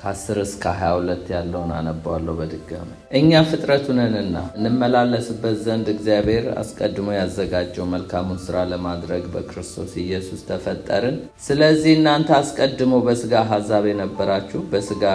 ከ10 እስከ 22 ያለውን አነባዋለሁ በድጋሚ። እኛ ፍጥረቱ ነንና እንመላለስበት ዘንድ እግዚአብሔር አስቀድሞ ያዘጋጀው መልካሙን ሥራ ለማድረግ በክርስቶስ ኢየሱስ ተፈጠርን። ስለዚህ እናንተ አስቀድሞ በሥጋ አሕዛብ የነበራችሁ፣ በሥጋ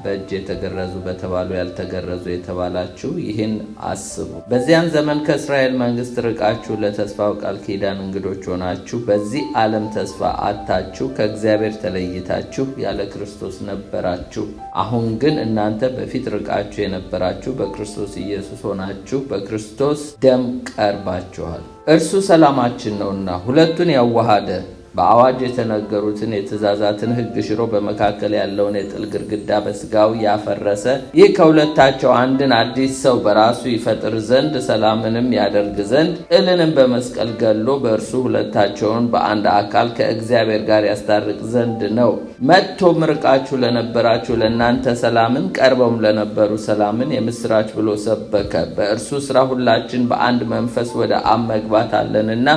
በእጅ የተገረዙ በተባሉ ያልተገረዙ የተባላችሁ ይህን አስቡ። በዚያን ዘመን ከእስራኤል መንግሥት ርቃችሁ ለተስፋው ቃል ኪዳን እንግዶች ሆናችሁ በዚህ ዓለም ተስፋ አጥታችሁ ከእግዚአብሔር ተለይታችሁ ያለ ክርስቶስ ነበራችሁ። አሁን ግን እናንተ በፊት ርቃችሁ የነበራችሁ በክርስቶስ ኢየሱስ ሆናችሁ በክርስቶስ ደም ቀርባችኋል። እርሱ ሰላማችን ነውና ሁለቱን ያዋሃደ በአዋጅ የተነገሩትን የትእዛዛትን ሕግ ሽሮ በመካከል ያለውን የጥል ግድግዳ በሥጋው ያፈረሰ፣ ይህ ከሁለታቸው አንድን አዲስ ሰው በራሱ ይፈጥር ዘንድ ሰላምንም ያደርግ ዘንድ ጥልንም በመስቀል ገሎ በእርሱ ሁለታቸውን በአንድ አካል ከእግዚአብሔር ጋር ያስታርቅ ዘንድ ነው። መጥቶም ርቃችሁ ለነበራችሁ ለእናንተ ሰላምን፣ ቀርበውም ለነበሩ ሰላምን የምስራች ብሎ ሰበከ። በእርሱ ሥራ ሁላችን በአንድ መንፈስ ወደ አብ መግባት አለንና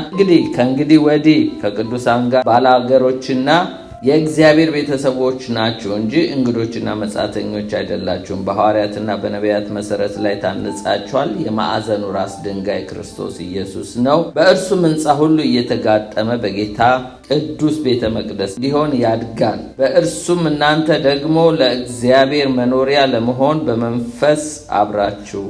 ከእንግዲህ ወዲህ ከቅዱሳን ጋር ባላገሮችና የእግዚአብሔር ቤተሰቦች ናችሁ እንጂ እንግዶችና መጻተኞች አይደላችሁም። በሐዋርያትና በነቢያት መሰረት ላይ ታንጻችኋል። የማዕዘኑ ራስ ድንጋይ ክርስቶስ ኢየሱስ ነው። በእርሱም ሕንጻ ሁሉ እየተጋጠመ በጌታ ቅዱስ ቤተ መቅደስ ሊሆን ያድጋል። በእርሱም እናንተ ደግሞ ለእግዚአብሔር መኖሪያ ለመሆን በመንፈስ አብራችሁ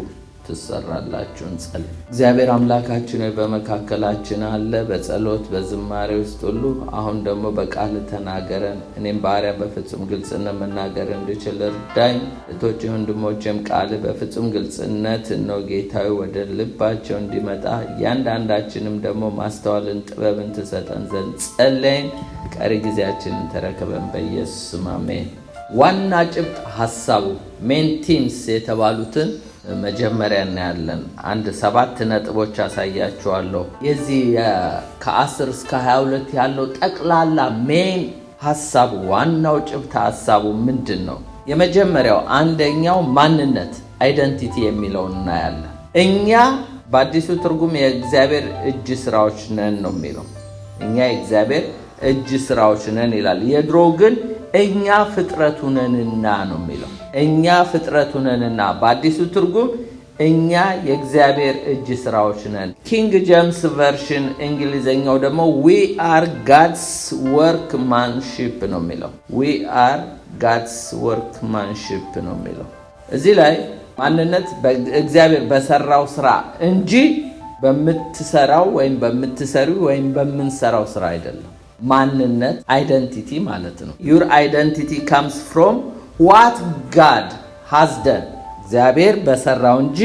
ትሰራላችሁ። እንጸልይ። እግዚአብሔር አምላካችን ሆይ በመካከላችን አለ። በጸሎት በዝማሬ ውስጥ ሁሉ አሁን ደግሞ በቃል ተናገረን። እኔም ባሪያ በፍጹም ግልጽነት መናገር እንድችል እርዳኝ። እህቶቼ ወንድሞቼም ቃል በፍጹም ግልጽነት ነው ጌታዊ ወደ ልባቸው እንዲመጣ እያንዳንዳችንም ደግሞ ማስተዋልን ጥበብን ትሰጠን ዘንድ ጸለይን። ቀሪ ጊዜያችንን ተረከበን በኢየሱስ ስም አሜን። ዋና ጭብጥ ሐሳቡ ሜን ቲምስ የተባሉትን መጀመሪያ እናያለን። 7 ነጥቦች አሳያችኋለሁ። የዚህ ከ10 እስከ 22 ያለው ጠቅላላ ሜን ሐሳቡ ዋናው ጭብጥ ሐሳቡ ምንድን ነው? የመጀመሪያው አንደኛው ማንነት አይደንቲቲ የሚለውን እናያለን። እኛ በአዲሱ ትርጉም የእግዚአብሔር እጅ ስራዎች ነን ነው የሚለው። እኛ የእግዚአብሔር እጅ ስራዎች ነን ይላል። የድሮ ግን እኛ ፍጥረቱ ነንና ነው የሚለው። እኛ ፍጥረቱ ነንና። በአዲሱ ትርጉም እኛ የእግዚአብሔር እጅ ስራዎች ነን። ኪንግ ጄምስ ቨርሽን እንግሊዘኛው ደግሞ we are God's workmanship ነው የሚለው። we are God's workmanship ነው የሚለው። እዚህ ላይ ማንነት እግዚአብሔር በሰራው ስራ እንጂ በምትሰራው ወይም በምትሰሪው ወይም በምንሰራው ስራ አይደለም። ማንነት አይደንቲቲ ማለት ነው። your identity comes from what God has done። እግዚአብሔር በሰራው እንጂ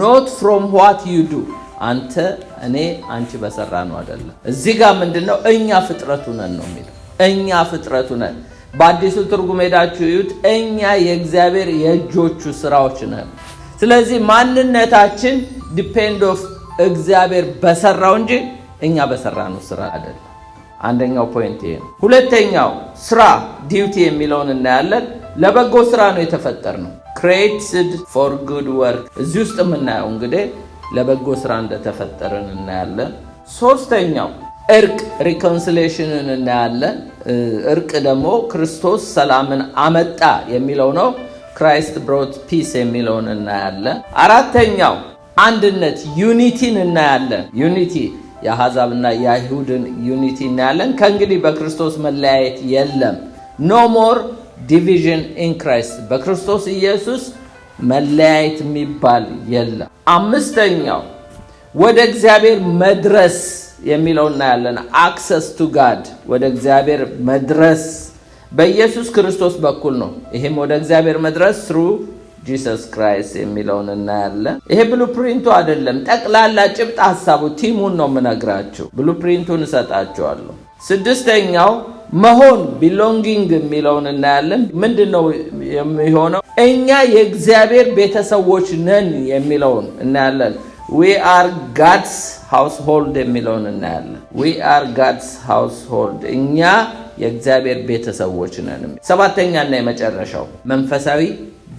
not from what you do። አንተ፣ እኔ፣ አንቺ በሰራ ነው አይደለም። እዚህ ጋር ምንድነው? እኛ ፍጥረቱ ነን ነው የሚለው። እኛ ፍጥረቱ ነን። በአዲሱ ትርጉም ሄዳችሁ እዩት። እኛ የእግዚአብሔር የእጆቹ ስራዎች ነን። ስለዚህ ማንነታችን ዲፔንድ ኦፍ እግዚአብሔር በሰራው እንጂ እኛ በሰራነው ስራ አይደለም። አንደኛው ፖይንት ይሄ ነው። ሁለተኛው ስራ ዲዩቲ የሚለውን እናያለን። ለበጎ ስራ ነው የተፈጠርነው። created for good work። እዚህ ውስጥ የምናየው እንግዲህ ለበጎ ስራ እንደተፈጠርን እናያለን። ሶስተኛው እርቅ reconciliation እናያለን። እርቅ ደግሞ ክርስቶስ ሰላምን አመጣ የሚለው ነው። Christ brought peace የሚለውን እናያለን። አራተኛው አንድነት ዩኒቲን እናያለን። ዩኒቲ የአሕዛብና የአይሁድን ዩኒቲ እናያለን። ከእንግዲህ በክርስቶስ መለያየት የለም። ኖ ሞር ዲቪዥን ኢን ክራይስት። በክርስቶስ ኢየሱስ መለያየት የሚባል የለም። አምስተኛው ወደ እግዚአብሔር መድረስ የሚለው እናያለን። አክሰስ ቱ ጋድ፣ ወደ እግዚአብሔር መድረስ በኢየሱስ ክርስቶስ በኩል ነው። ይሄም ወደ እግዚአብሔር መድረስ ትሩ ጂሰስ ክራይስት የሚለውን እናያለን። ይሄ ብሉፕሪንቱ አይደለም፣ ጠቅላላ ጭብጥ ሐሳቡ ቲሙን ነው የምነግራችሁ። ብሉፕሪንቱን እሰጣችኋለሁ። ስድስተኛው መሆን ቢሎንጊንግ የሚለውን እናያለን። ምንድነው የሚሆነው? እኛ የእግዚአብሔር ቤተሰቦች ነን የሚለውን እናያለን። we are God's household የሚለውን እናያለን። we are God's household፣ እኛ የእግዚአብሔር ቤተሰቦች ነን። ሰባተኛና የመጨረሻው መንፈሳዊ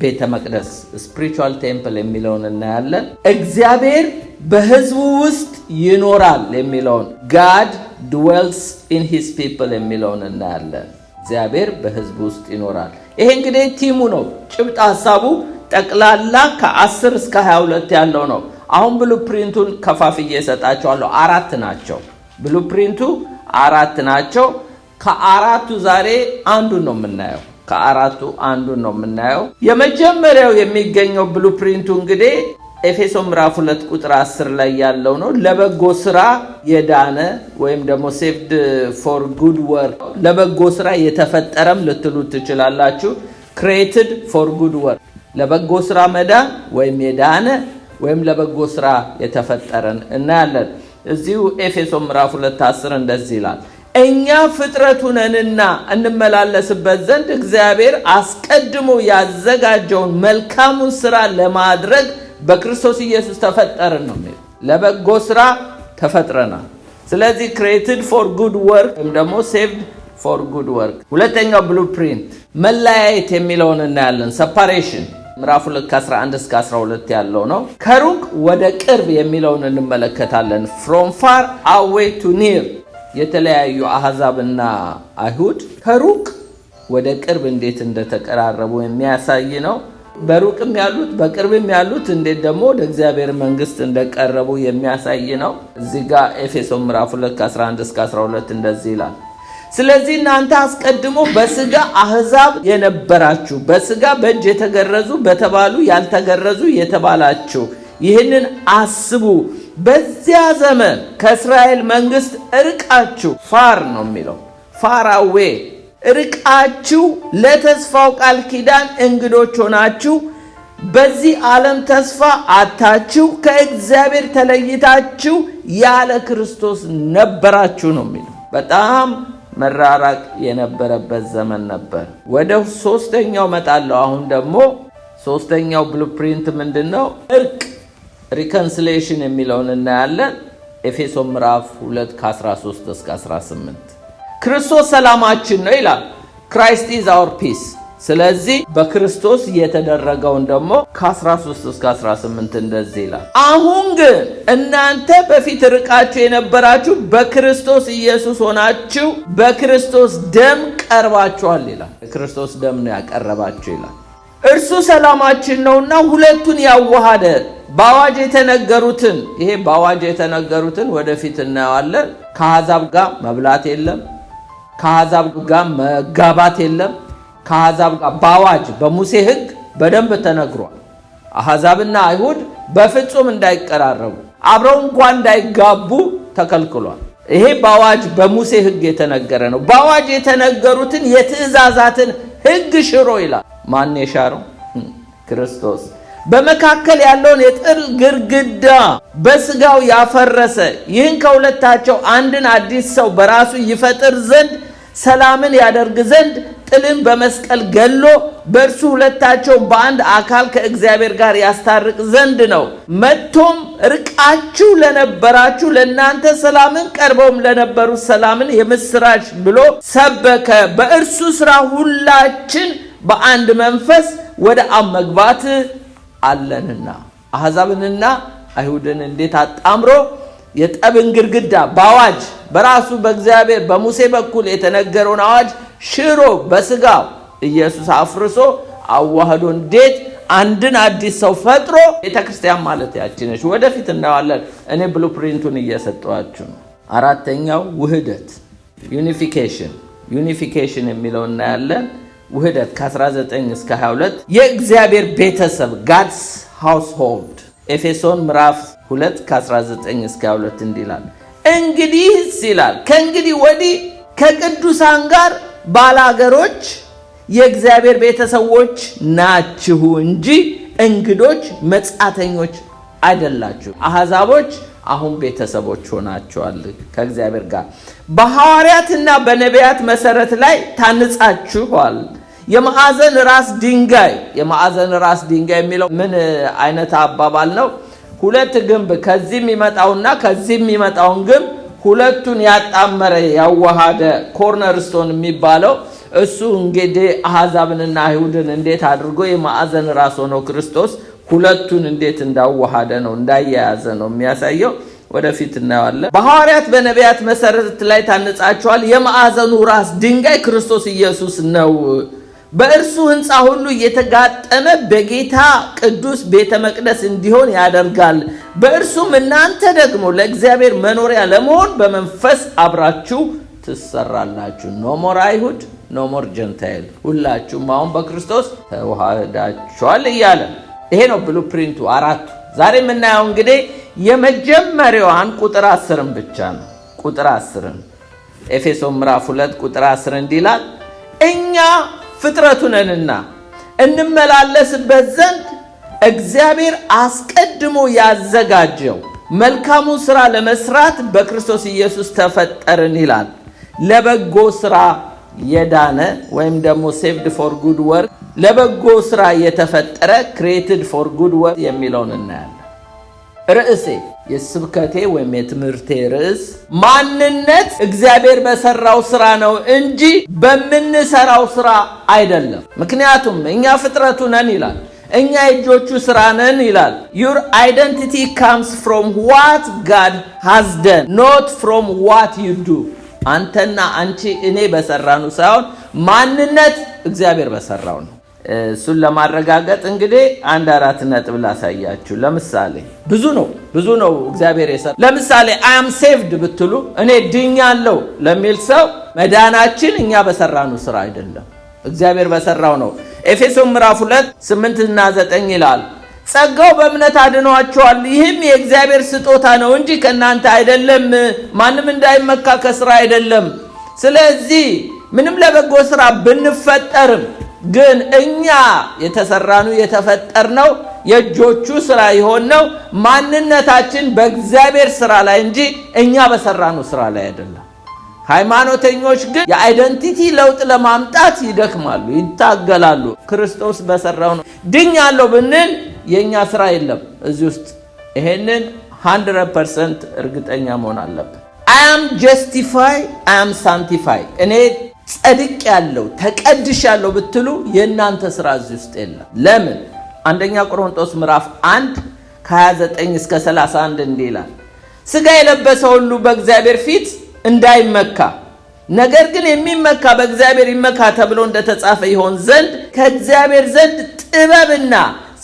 ቤተ መቅደስ ስፒሪቹዋል ቴምፕል የሚለውን እናያለን። እግዚአብሔር በሕዝቡ ውስጥ ይኖራል የሚለውን God dwells in his people የሚለውን እናያለን። እግዚአብሔር በሕዝቡ ውስጥ ይኖራል። ይሄ እንግዲህ ቲሙ ነው። ጭብጥ ሐሳቡ ጠቅላላ ከ10 እስከ 22 ያለው ነው። አሁን ብሉፕሪንቱን ከፋፍዬ ሰጣቸዋለሁ። 4 ናቸው። ብሉፕሪንቱ 4 ናቸው። ከአራቱ ዛሬ አንዱን ነው የምናየው። የመጀመሪያው የሚገኘው ብሉፕሪንቱ እንግዲህ ኤፌሶን ምዕራፍ 2 ቁጥር 10 ላይ ያለው ነው። ለበጎ ስራ የዳነ ወይም ደግሞ ሴቭድ ፎር ጉድ ወርክ፣ ለበጎ ስራ የተፈጠረም ልትሉ ትችላላችሁ። ክሬትድ ፎር ጉድ ወርክ፣ ለበጎ ስራ መዳን ወይም የዳነ ወይም ለበጎ ስራ የተፈጠረን እናያለን። እዚሁ ኤፌሶን ምዕራፍ 2:10 እንደዚህ ይላል፣ እኛ ፍጥረቱ ነንና እንመላለስበት ዘንድ እግዚአብሔር አስቀድሞ ያዘጋጀውን መልካሙን ስራ ለማድረግ በክርስቶስ ኢየሱስ ተፈጠርን ነው የሚለው። ለበጎ ስራ ተፈጥረናል። ስለዚህ created for good work ወይም ደግሞ saved for good work። ሁለተኛው ብሉፕሪንት መለያየት የሚለውን እናያለን። separation ምዕራፍ 2 ከ11 እስከ 12 ያለው ነው። ከሩቅ ወደ ቅርብ የሚለውን እንመለከታለን። from far away to near የተለያዩ አህዛብና አይሁድ ከሩቅ ወደ ቅርብ እንዴት እንደተቀራረቡ የሚያሳይ ነው። በሩቅም ያሉት በቅርብም ያሉት እንዴት ደግሞ ወደ እግዚአብሔር መንግስት እንደቀረቡ የሚያሳይ ነው። እዚህ ጋር ኤፌሶን ምዕራፍ 2 ከ11 እስከ 12 እንደዚህ ይላል፣ ስለዚህ እናንተ አስቀድሞ በስጋ አህዛብ የነበራችሁ፣ በስጋ በእጅ የተገረዙ በተባሉ ያልተገረዙ የተባላችሁ ይህንን አስቡ። በዚያ ዘመን ከእስራኤል መንግስት እርቃችሁ፣ ፋር ነው የሚለው ፋር አዌ ርቃችሁ ለተስፋው ቃል ኪዳን እንግዶች ሆናችሁ በዚህ ዓለም ተስፋ አታችሁ ከእግዚአብሔር ተለይታችሁ ያለ ክርስቶስ ነበራችሁ ነው የሚለው። በጣም መራራቅ የነበረበት ዘመን ነበር። ወደ ሶስተኛው መጣለሁ። አሁን ደግሞ ሶስተኛው ብሉፕሪንት ምንድነው? እርቅ ሪኮንሲሊዬሽን የሚለውን እናያለን። ኤፌሶን ምዕራፍ 2 ከ13 እስከ 18 ክርስቶስ ሰላማችን ነው ይላል። Christ is our peace። ስለዚህ በክርስቶስ የተደረገውን ደግሞ ከ13 እስከ 18 እንደዚህ ይላል፣ አሁን ግን እናንተ በፊት ርቃችሁ የነበራችሁ በክርስቶስ ኢየሱስ ሆናችሁ በክርስቶስ ደም ቀርባችኋል ይላል። በክርስቶስ ደም ነው ያቀረባችሁ ይላል። እርሱ ሰላማችን ነውና ሁለቱን ያዋሃደ በአዋጅ የተነገሩትን፣ ይሄ በአዋጅ የተነገሩትን ወደፊት እናያለን። ከአሕዛብ ጋር መብላት የለም፣ ከአሕዛብ ጋር መጋባት የለም። ከአሕዛብ ጋር በአዋጅ በሙሴ ሕግ በደንብ ተነግሯል። አሕዛብና አይሁድ በፍጹም እንዳይቀራረቡ አብረው እንኳን እንዳይጋቡ ተከልክሏል። ይሄ በአዋጅ በሙሴ ሕግ የተነገረ ነው። በአዋጅ የተነገሩትን የትእዛዛትን ሕግ ሽሮ ይላል። ማን የሻረው? ክርስቶስ። በመካከል ያለውን የጥል ግርግዳ በስጋው ያፈረሰ፣ ይህን ከሁለታቸው አንድን አዲስ ሰው በራሱ ይፈጥር ዘንድ ሰላምን ያደርግ ዘንድ ጥልን በመስቀል ገሎ በእርሱ ሁለታቸው በአንድ አካል ከእግዚአብሔር ጋር ያስታርቅ ዘንድ ነው። መጥቶም ርቃችሁ ለነበራችሁ ለእናንተ ሰላምን፣ ቀርበውም ለነበሩ ሰላምን የምስራች ብሎ ሰበከ። በእርሱ ሥራ ሁላችን በአንድ መንፈስ ወደ አብ መግባት አለንና። አሕዛብንና አይሁድን እንዴት አጣምሮ የጠብን ግርግዳ በአዋጅ በራሱ በእግዚአብሔር በሙሴ በኩል የተነገረውን አዋጅ ሽሮ በስጋው ኢየሱስ አፍርሶ አዋህዶ እንዴት አንድን አዲስ ሰው ፈጥሮ ቤተክርስቲያን ማለት ያችነች። ወደፊት እናዋለን። እኔ ብሉፕሪንቱን እየሰጠዋችሁ ነው። አራተኛው ውህደት ዩኒፊኬሽን የሚለው እናያለን። ውህደት ከ19 እስከ 22 የእግዚአብሔር ቤተሰብ ጋድስ ሃውስሆልድ ኤፌሶን ምዕራፍ 2 ከ19 እስከ 22 እንዲላል፣ እንግዲህስ ይላል ከእንግዲህ ወዲህ ከቅዱሳን ጋር ባላገሮች የእግዚአብሔር ቤተሰቦች ናችሁ እንጂ እንግዶች መጻተኞች አይደላችሁ። አሕዛቦች አሁን ቤተሰቦች ሆናችኋል ከእግዚአብሔር ጋር። በሐዋርያትና በነቢያት መሰረት ላይ ታንጻችኋል። የማዕዘን ራስ ድንጋይ የሚለው ምን አይነት አባባል ነው? ሁለት ግንብ ከዚህ የሚመጣውና ከዚህ የሚመጣውን ግንብ ሁለቱን ያጣመረ ያዋሃደ ኮርነርስቶን የሚባለው እሱ እንግዲህ አሕዛብንና አይሁድን እንዴት አድርጎ የማዕዘን ራስ ሆኖ ክርስቶስ ሁለቱን እንዴት እንዳዋሃደ ነው እንዳያያዘ ነው የሚያሳየው። ወደፊት እናያለን። በሐዋርያት በነቢያት መሰረት ላይ ታንጻችኋል። የማዕዘኑ ራስ ድንጋይ ክርስቶስ ኢየሱስ ነው። በእርሱ ሕንፃ ሁሉ እየተጋጠመ በጌታ ቅዱስ ቤተ መቅደስ እንዲሆን ያደርጋል። በእርሱም እናንተ ደግሞ ለእግዚአብሔር መኖሪያ ለመሆን በመንፈስ አብራችሁ ትሰራላችሁ። ኖ ሞር አይሁድ ኖ ሞር ጀንታይል፣ ሁላችሁም አሁን በክርስቶስ ተዋህዳችኋል እያለ ይሄ ነው ብሉ ፕሪንቱ አራቱ። ዛሬ የምናየው እንግዲህ የመጀመሪያዋን ቁጥር 10 ብቻ ነው። ቁጥር 10 ኤፌሶን ምዕራፍ 2 ቁጥር 10 እንዲላል እኛ ፍጥረቱ ነንና እንመላለስበት ዘንድ እግዚአብሔር አስቀድሞ ያዘጋጀው መልካሙ ሥራ ለመስራት በክርስቶስ ኢየሱስ ተፈጠርን ይላል። ለበጎ ሥራ የዳነ ወይም ደግሞ ሴቭድ ፎር ጉድ ወርክ፣ ለበጎ ሥራ የተፈጠረ ክሬትድ ፎር ጉድ ወርክ የሚለውን እናያለን። ርዕሴ የስብከቴ ወይም የትምህርቴ ርዕስ ማንነት እግዚአብሔር በሰራው ሥራ ነው እንጂ በምንሰራው ሥራ አይደለም። ምክንያቱም እኛ ፍጥረቱ ነን ይላል። እኛ የእጆቹ ሥራ ነን ይላል። your identity comes from what God has done, not from what you do. አንተና አንቺ እኔ በሰራነው ሳይሆን ማንነት እግዚአብሔር በሰራው ነው። እሱን ለማረጋገጥ እንግዲህ 4 ነጥብ ላሳያችሁ። ለምሳሌ ብዙ ነው እግዚአብሔር የሰራው። ለምሳሌ I am saved ብትሉ እኔ ድኛለሁ ለሚል ሰው መዳናችን እኛ በሰራነው ሥራ አይደለም፣ እግዚአብሔር በሰራው ነው። ኤፌሶን ምዕራፍ 2 8 እና 9 ይላል ጸጋው በእምነት አድኗቸዋል፣ ይህም የእግዚአብሔር ስጦታ ነው እንጂ ከእናንተ አይደለም፣ ማንም እንዳይመካ ከሥራ አይደለም። ስለዚህ ምንም ለበጎ ሥራ ብንፈጠርም ግን እኛ የተፈጠርነው የእጆቹ ሥራ የሆነው ማንነታችን በእግዚአብሔር ሥራ ላይ እንጂ እኛ በሰራነው ሥራ ላይ አይደለም። ሃይማኖተኞች ግን የአይደንቲቲ ለውጥ ለማምጣት ይደክማሉ፣ ይታገላሉ። ክርስቶስ በሰራው ነው ድኛለሁ ብንል የኛ ሥራ የለም እዚህ ውስጥ። ይሄንን 100% እርግጠኛ መሆን አለብን። I am justified, I am sanctified። እኔ ጸድቅ ያለው ተቀድሻለሁ ብትሉ የእናንተ ሥራ እዚህ ውስጥ የለም። ለምን? አንደኛ ቆሮንቶስ ምዕራፍ 1 ከ29 እስከ 31 እንዲህ ይላል ሥጋ የለበሰ ሁሉ በእግዚአብሔር ፊት እንዳይመካ ነገር ግን የሚመካ በእግዚአብሔር ይመካ ተብሎ እንደተጻፈ ይሆን ዘንድ ከእግዚአብሔር ዘንድ ጥበብና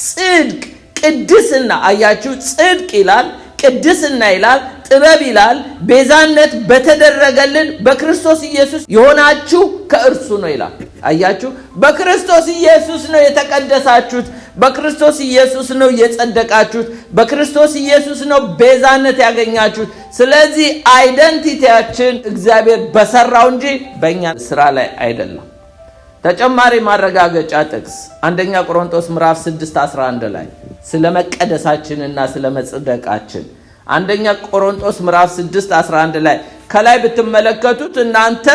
ጽድቅ ቅድስና፣ አያችሁ ጽድቅ ይላል፣ ቅድስና ይላል፣ ጥበብ ይላል፣ ቤዛነት በተደረገልን በክርስቶስ ኢየሱስ የሆናችሁ ከእርሱ ነው ይላል። አያችሁ በክርስቶስ ኢየሱስ ነው የተቀደሳችሁት፣ በክርስቶስ ኢየሱስ ነው የጸደቃችሁት፣ በክርስቶስ ኢየሱስ ነው ቤዛነት ያገኛችሁት። ስለዚህ አይደንቲቲያችን እግዚአብሔር በሰራው እንጂ በእኛ ሥራ ላይ አይደለም። ተጨማሪ ማረጋገጫ ጥቅስ አንደኛ ቆሮንቶስ ምዕራፍ 6:11 ላይ ስለ መቀደሳችንና ስለ መጽደቃችን አንደኛ ቆሮንቶስ ምዕራፍ 6:11 ላይ ከላይ ብትመለከቱት እናንተ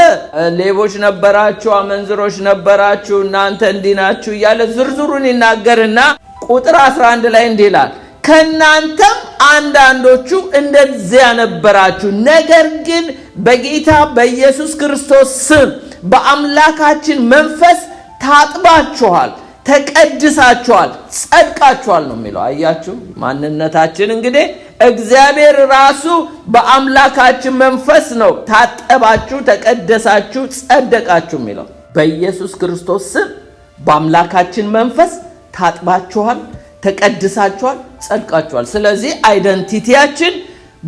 ሌቦች ነበራችሁ፣ አመንዝሮች ነበራችሁ፣ እናንተ እንዲናችሁ እያለ ዝርዝሩን ይናገርና ቁጥር 11 ላይ እንዲህ ይላል ከናንተም አንዳንዶቹ እንደዚያ ነበራችሁ፣ ነገር ግን በጌታ በኢየሱስ ክርስቶስ ስም በአምላካችን መንፈስ ታጥባችኋል፣ ተቀድሳችኋል፣ ጸድቃችኋል ነው የሚለው። አያችሁ ማንነታችን እንግዲህ እግዚአብሔር ራሱ በአምላካችን መንፈስ ነው ታጠባችሁ፣ ተቀደሳችሁ፣ ጸደቃችሁ የሚለው። በኢየሱስ ክርስቶስ ስም በአምላካችን መንፈስ ታጥባችኋል፣ ተቀድሳችኋል፣ ጸድቃችኋል። ስለዚህ አይደንቲቲያችን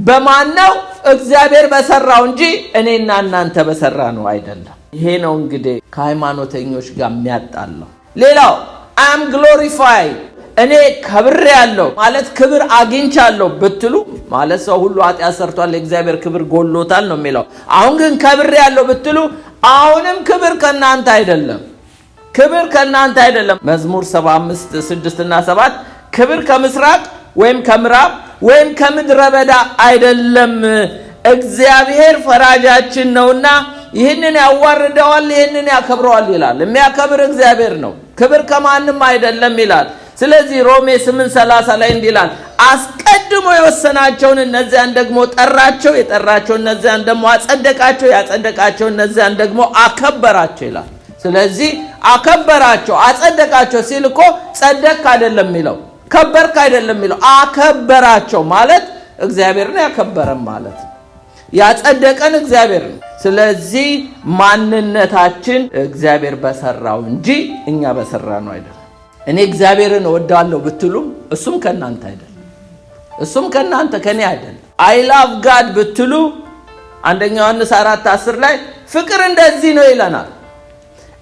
በማን ነው? እግዚአብሔር በሰራው እንጂ እኔና እናንተ በሰራ ነው አይደለም። ይሄ ነው እንግዲህ ከሃይማኖተኞች ጋር የሚያጣለው። ሌላው አም ግሎሪፋይድ እኔ ከብሬያለሁ ማለት ክብር አግኝቻለሁ ብትሉ ማለት ሰው ሁሉ ኃጢአት ሰርቷል የእግዚአብሔር ክብር ጎሎታል ነው የሚለው። አሁን ግን ከብሬያለሁ ብትሉ አሁንም ክብር ከናንተ አይደለም፣ ክብር ከናንተ አይደለም። መዝሙር 75 6 እና 7 ክብር ከምስራቅ ወይም ከምዕራብ ወይም ከምድረ በዳ አይደለም፣ እግዚአብሔር ፈራጃችን ነውና ይህንን ያዋርደዋል፣ ይህንን ያከብረዋል ይላል። የሚያከብር እግዚአብሔር ነው፣ ክብር ከማንም አይደለም ይላል። ስለዚህ ሮሜ 8:30 ላይ እንዲህ ይላል አስቀድሞ የወሰናቸውን እነዚያን ደግሞ ጠራቸው፣ የጠራቸው እነዚያን ደግሞ አጸደቃቸው፣ ያጸደቃቸው እነዚያን ደግሞ አከበራቸው ይላል። ስለዚህ አከበራቸው አጸደቃቸው ሲል እኮ ጸደቅ አይደለም የሚለው፣ ከበርክ አይደለም የሚለው፣ አከበራቸው ማለት እግዚአብሔርን ያከበረም ማለት ነው። ያጸደቀን እግዚአብሔር ነው። ስለዚህ ማንነታችን እግዚአብሔር በሰራው እንጂ እኛ በሰራነው አይደለም። እኔ እግዚአብሔርን እወዳለሁ ብትሉ እሱም ከናንተ አይደለም፣ እሱም ከናንተ ከኔ አይደለም። አይ ላቭ ጋድ ብትሉ አንደኛ ዮሐንስ 4:10 ላይ ፍቅር እንደዚህ ነው ይለናል።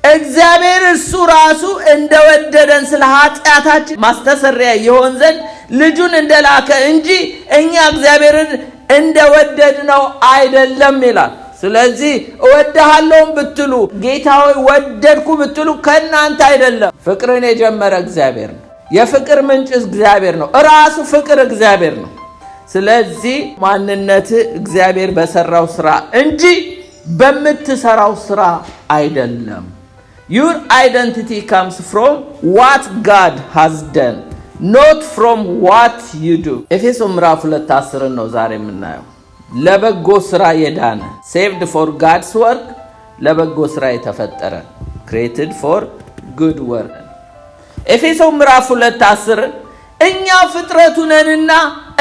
እግዚአብሔር እሱ ራሱ እንደወደደን ስለ ኃጢአታችን ማስተሰሪያ ይሆን ዘንድ ልጁን እንደላከ እንጂ እኛ እግዚአብሔርን እንደወደድነው አይደለም ይላል። ስለዚህ እወድሃለሁ ብትሉ ጌታ ሆይ ወደድኩ ብትሉ ከናንተ አይደለም። ፍቅርን የጀመረ እግዚአብሔር ነው። የፍቅር ምንጭ እግዚአብሔር ነው። ራሱ ፍቅር እግዚአብሔር ነው። ስለዚህ ማንነት እግዚአብሔር በሰራው ስራ እንጂ በምትሰራው ስራ አይደለም። Your identity comes from what God has done, not from what you do. ኤፌሶን ምዕራፍ 2:10 ነው ዛሬ የምናየው። ለበጎ ስራ የዳነ saved for God's work፣ ለበጎ ስራ የተፈጠረ created for good work። ኤፌሶን ምዕራፍ 2:10 እኛ ፍጥረቱ ነንና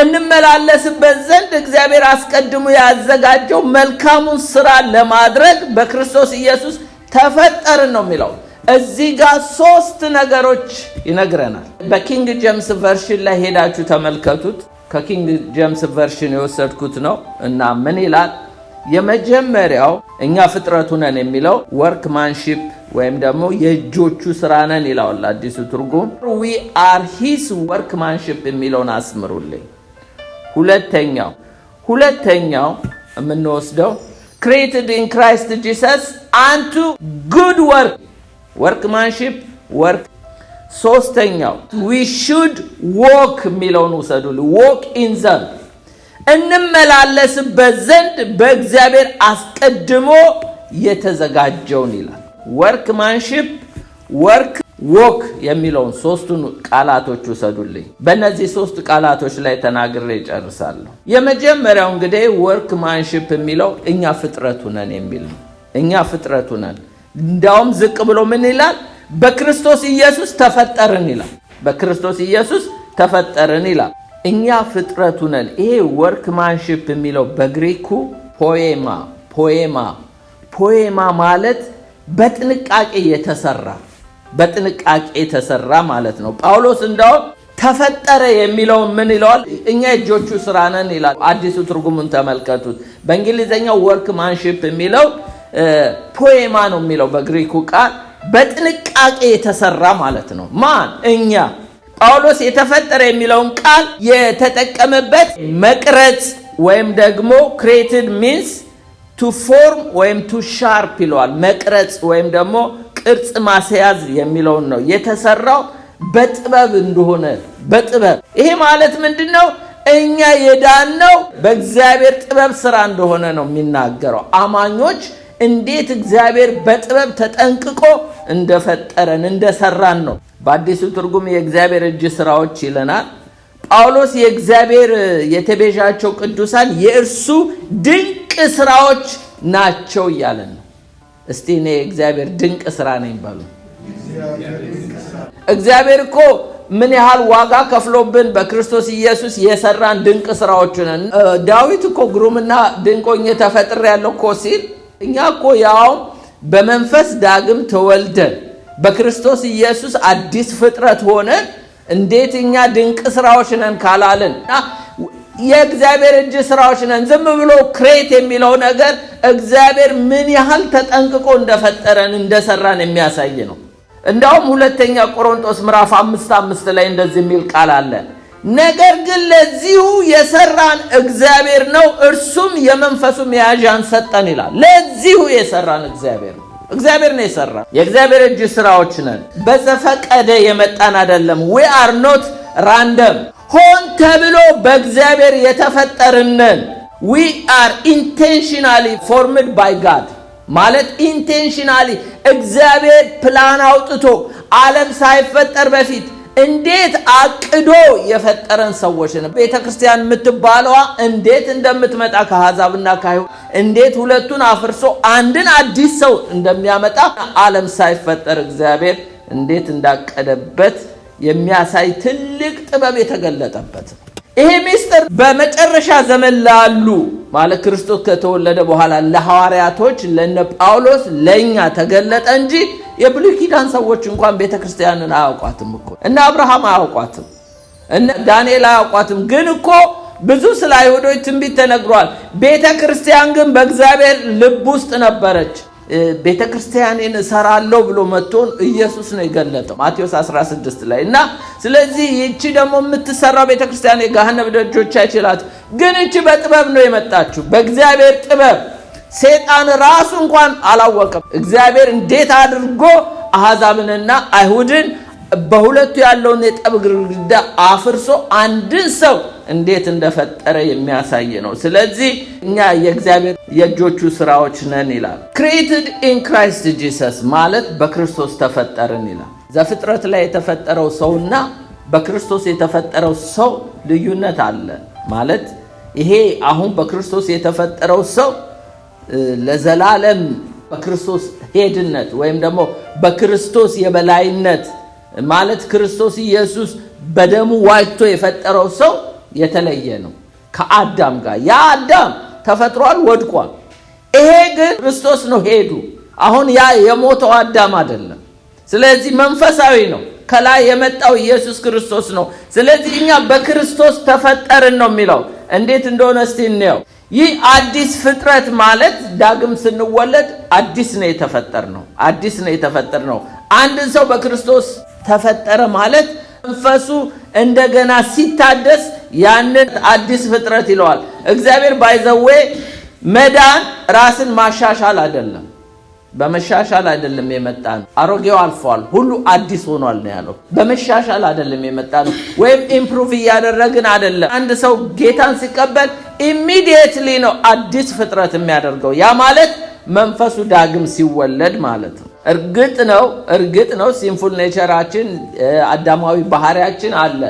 እንመላለስበት ዘንድ እግዚአብሔር አስቀድሞ ያዘጋጀው መልካሙን ስራ ለማድረግ በክርስቶስ ኢየሱስ ተፈጠርን ነው የሚለው። እዚህ ጋር 3 ነገሮች ይነግረናል። በኪንግ ጄምስ ቨርሽን ላይ ሄዳችሁ ተመልከቱት። ከኪንግ ጄምስ ቨርሽን የወሰድኩት ነው እና ምን ይላል? የመጀመሪያው እኛ ፍጥረቱ ነን የሚለው ወርክማንሺፕ ወይም ደግሞ የእጆቹ ስራ ነን ይላል አዲሱ ትርጉም። we are his workmanship የሚለውን አስምሩልኝ። ሁለተኛው የምንወስደው created in Christ Jesus unto good work, workmanship work። ሶስተኛው we should walk የሚለውን ውሰዱልኝ። walk in them፣ እንመላለስበት ዘንድ በእግዚአብሔር አስቀድሞ የተዘጋጀውን ይላል። workmanship work walk የሚለውን 3ቱን ቃላቶች ውሰዱልኝ። በእነዚህ 3 ቃላቶች ላይ ተናግሬ እጨርሳለሁ። የመጀመሪያው እንግዲህ workmanship የሚለው እኛ ፍጥረቱ ነን የሚል ነው። እኛ ፍጥረቱ ነን። እንዳውም ዝቅ ብሎ ምን ይላል? በክርስቶስ ኢየሱስ ተፈጠርን ይላል። በክርስቶስ ኢየሱስ ተፈጠርን ይላል። እኛ ፍጥረቱ ነን። ይሄ workmanship የሚለው በግሪኩ ፖኤማ ማለት በጥንቃቄ የተሰራ ማለት ነው። ጳውሎስ እንዳውም ተፈጠረ የሚለውን ምን ይለዋል? እኛ እጆቹ ስራ ነን ይላል። አዲሱ ትርጉሙን ተመልከቱት። በእንግሊዘኛው workmanship የሚለው ፖኤማ ነው የሚለው በግሪኩ ቃል በጥንቃቄ የተሰራ ማለት ነው። ማን? እኛ። ጳውሎስ የተፈጠረ የሚለውን ቃል የተጠቀመበት መቅረጽ ወይም ደግሞ created means to form ወይም to sharp ይለዋል። መቅረጽ ወይም ደግሞ ቅርጽ ማስያዝ የሚለውን ነው። የተሰራው በጥበብ እንደሆነ በጥበብ። ይሄ ማለት ምንድነው? እኛ የዳነው በእግዚአብሔር ጥበብ ስራ እንደሆነ ነው የሚናገረው። አማኞች እንዴት እግዚአብሔር በጥበብ ተጠንቅቆ እንደፈጠረን እንደሰራን ነው። በአዲሱ ትርጉም የእግዚአብሔር እጅ ስራዎች ይለናል። ጳውሎስ የእግዚአብሔር የተቤዣቸው ቅዱሳን የእርሱ ድንቅ ስራዎች ናቸው እያለን ነው። እስቲ እኔ የእግዚአብሔር ድንቅ ስራ ነኝ በሉ። እግዚአብሔር እኮ ምን ያህል ዋጋ ከፍሎብን በክርስቶስ ኢየሱስ የሰራን ድንቅ ስራዎች ነን። ዳዊት እኮ ግሩምና ድንቆኝ ተፈጥሬያለሁ እኮ ሲል እኛ እኮ ያው በመንፈስ ዳግም ተወልደን በክርስቶስ ኢየሱስ አዲስ ፍጥረት ሆነን እንዴት እኛ ድንቅ ስራዎች ነን ካላልን የእግዚአብሔር እጅ ስራዎች ነን። ዝም ብሎ ክሬት የሚለው ነገር እግዚአብሔር ምን ያህል ተጠንቅቆ እንደፈጠረን እንደሰራን የሚያሳይ ነው። እንዳውም ሁለተኛ ቆሮንቶስ ምዕራፍ 5:5 ላይ እንደዚህ የሚል ቃል አለ። ነገር ግን ለዚሁ የሰራን እግዚአብሔር ነው፣ እርሱም የመንፈሱ መያዣን ሰጠን ይላል። ለዚሁ የሰራን እግዚአብሔር ነው። እግዚአብሔር ነው የሰራን። የእግዚአብሔር እጅ ስራዎች ነን። በዘፈቀደ የመጣን አይደለም። we are not random። ሆን ተብሎ በእግዚአብሔር የተፈጠርነን። we are intentionally formed by God ማለት ኢንቴንሽናሊ እግዚአብሔር ፕላን አውጥቶ ዓለም ሳይፈጠር በፊት እንዴት አቅዶ የፈጠረን ሰዎች ነን። ቤተክርስቲያን የምትባለዋ እንዴት እንደምትመጣ ከአሕዛብና ከአይሁድ እንዴት ሁለቱን አፍርሶ አንድን አዲስ ሰው እንደሚያመጣ ዓለም ሳይፈጠር እግዚአብሔር እንዴት እንዳቀደበት የሚያሳይ ትልቅ ጥበብ የተገለጠበት። ይሄ ምስጢር በመጨረሻ ዘመን ላሉ ማለት ክርስቶስ ከተወለደ በኋላ ለሐዋርያቶች ለነ ጳውሎስ ለኛ ተገለጠ እንጂ የብሉይ ኪዳን ሰዎች እንኳን ቤተክርስቲያንን አያውቋትም እኮ። እና አብርሃም አያውቋትም፣ እና ዳንኤል አያውቋትም። ግን እኮ ብዙ ስለ አይሁዶች ትንቢት ተነግሯል። ቤተክርስቲያን ግን በእግዚአብሔር ልብ ውስጥ ነበረች። ቤተክርስቲያንን እሰራለሁ ብሎ መጥቶ ኢየሱስ ነው የገለጠው ማቴዎስ 16 ላይ። እና ስለዚህ እቺ ደግሞ የምትሰራው ቤተክርስቲያን የገሃነም ደጆች አይችላት። ግን እቺ በጥበብ ነው የመጣችው፣ በእግዚአብሔር ጥበብ። ሰይጣን ራሱ እንኳን አላወቀም እግዚአብሔር እንዴት አድርጎ አሕዛብንና አይሁድን በሁለቱ ያለውን የጠብ ግድግዳ አፍርሶ አንድን ሰው እንዴት እንደፈጠረ የሚያሳይ ነው። ስለዚህ እኛ የእግዚአብሔር የእጆቹ ስራዎች ነን ይላል። created in Christ Jesus ማለት በክርስቶስ ተፈጠርን ይላል። ዘፍጥረት ላይ የተፈጠረው ሰውና በክርስቶስ የተፈጠረው ሰው ልዩነት አለ ማለት ይሄ አሁን በክርስቶስ የተፈጠረው ሰው ለዘላለም በክርስቶስ ሄድነት ወይም ደግሞ በክርስቶስ የበላይነት ማለት ክርስቶስ ኢየሱስ በደሙ ዋጅቶ የፈጠረው ሰው የተለየ ነው ከአዳም ጋር። ያ አዳም ተፈጥሯል፣ ወድቋል። ይሄ ግን ክርስቶስ ነው ሄዱ። አሁን ያ የሞተው አዳም አይደለም። ስለዚህ መንፈሳዊ ነው፣ ከላይ የመጣው ኢየሱስ ክርስቶስ ነው። ስለዚህ እኛ በክርስቶስ ተፈጠርን ነው የሚለው። እንዴት እንደሆነ እስቲ እንየው። ይህ አዲስ ፍጥረት ማለት ዳግም ስንወለድ አዲስ ነው የተፈጠርነው፣ አዲስ ነው የተፈጠርነው። አንድ ሰው በክርስቶስ ተፈጠረ ማለት መንፈሱ እንደገና ሲታደስ ያንን አዲስ ፍጥረት ይለዋል እግዚአብሔር። ባይዘዌ መዳን ራስን ማሻሻል አይደለም፣ በመሻሻል አይደለም የመጣ ነው። አሮጌው አልፏል ሁሉ አዲስ ሆኗል ነው ያለው። በመሻሻል አይደለም የመጣ ነው፣ ወይም ኢምፕሩቭ እያደረግን አይደለም። አንድ ሰው ጌታን ሲቀበል ኢሚዲየትሊ ነው አዲስ ፍጥረት የሚያደርገው። ያ ማለት መንፈሱ ዳግም ሲወለድ ማለት ነው። እርግጥ ነው ሲንፉል ኔቸራችን አዳማዊ ባህሪያችን አለ።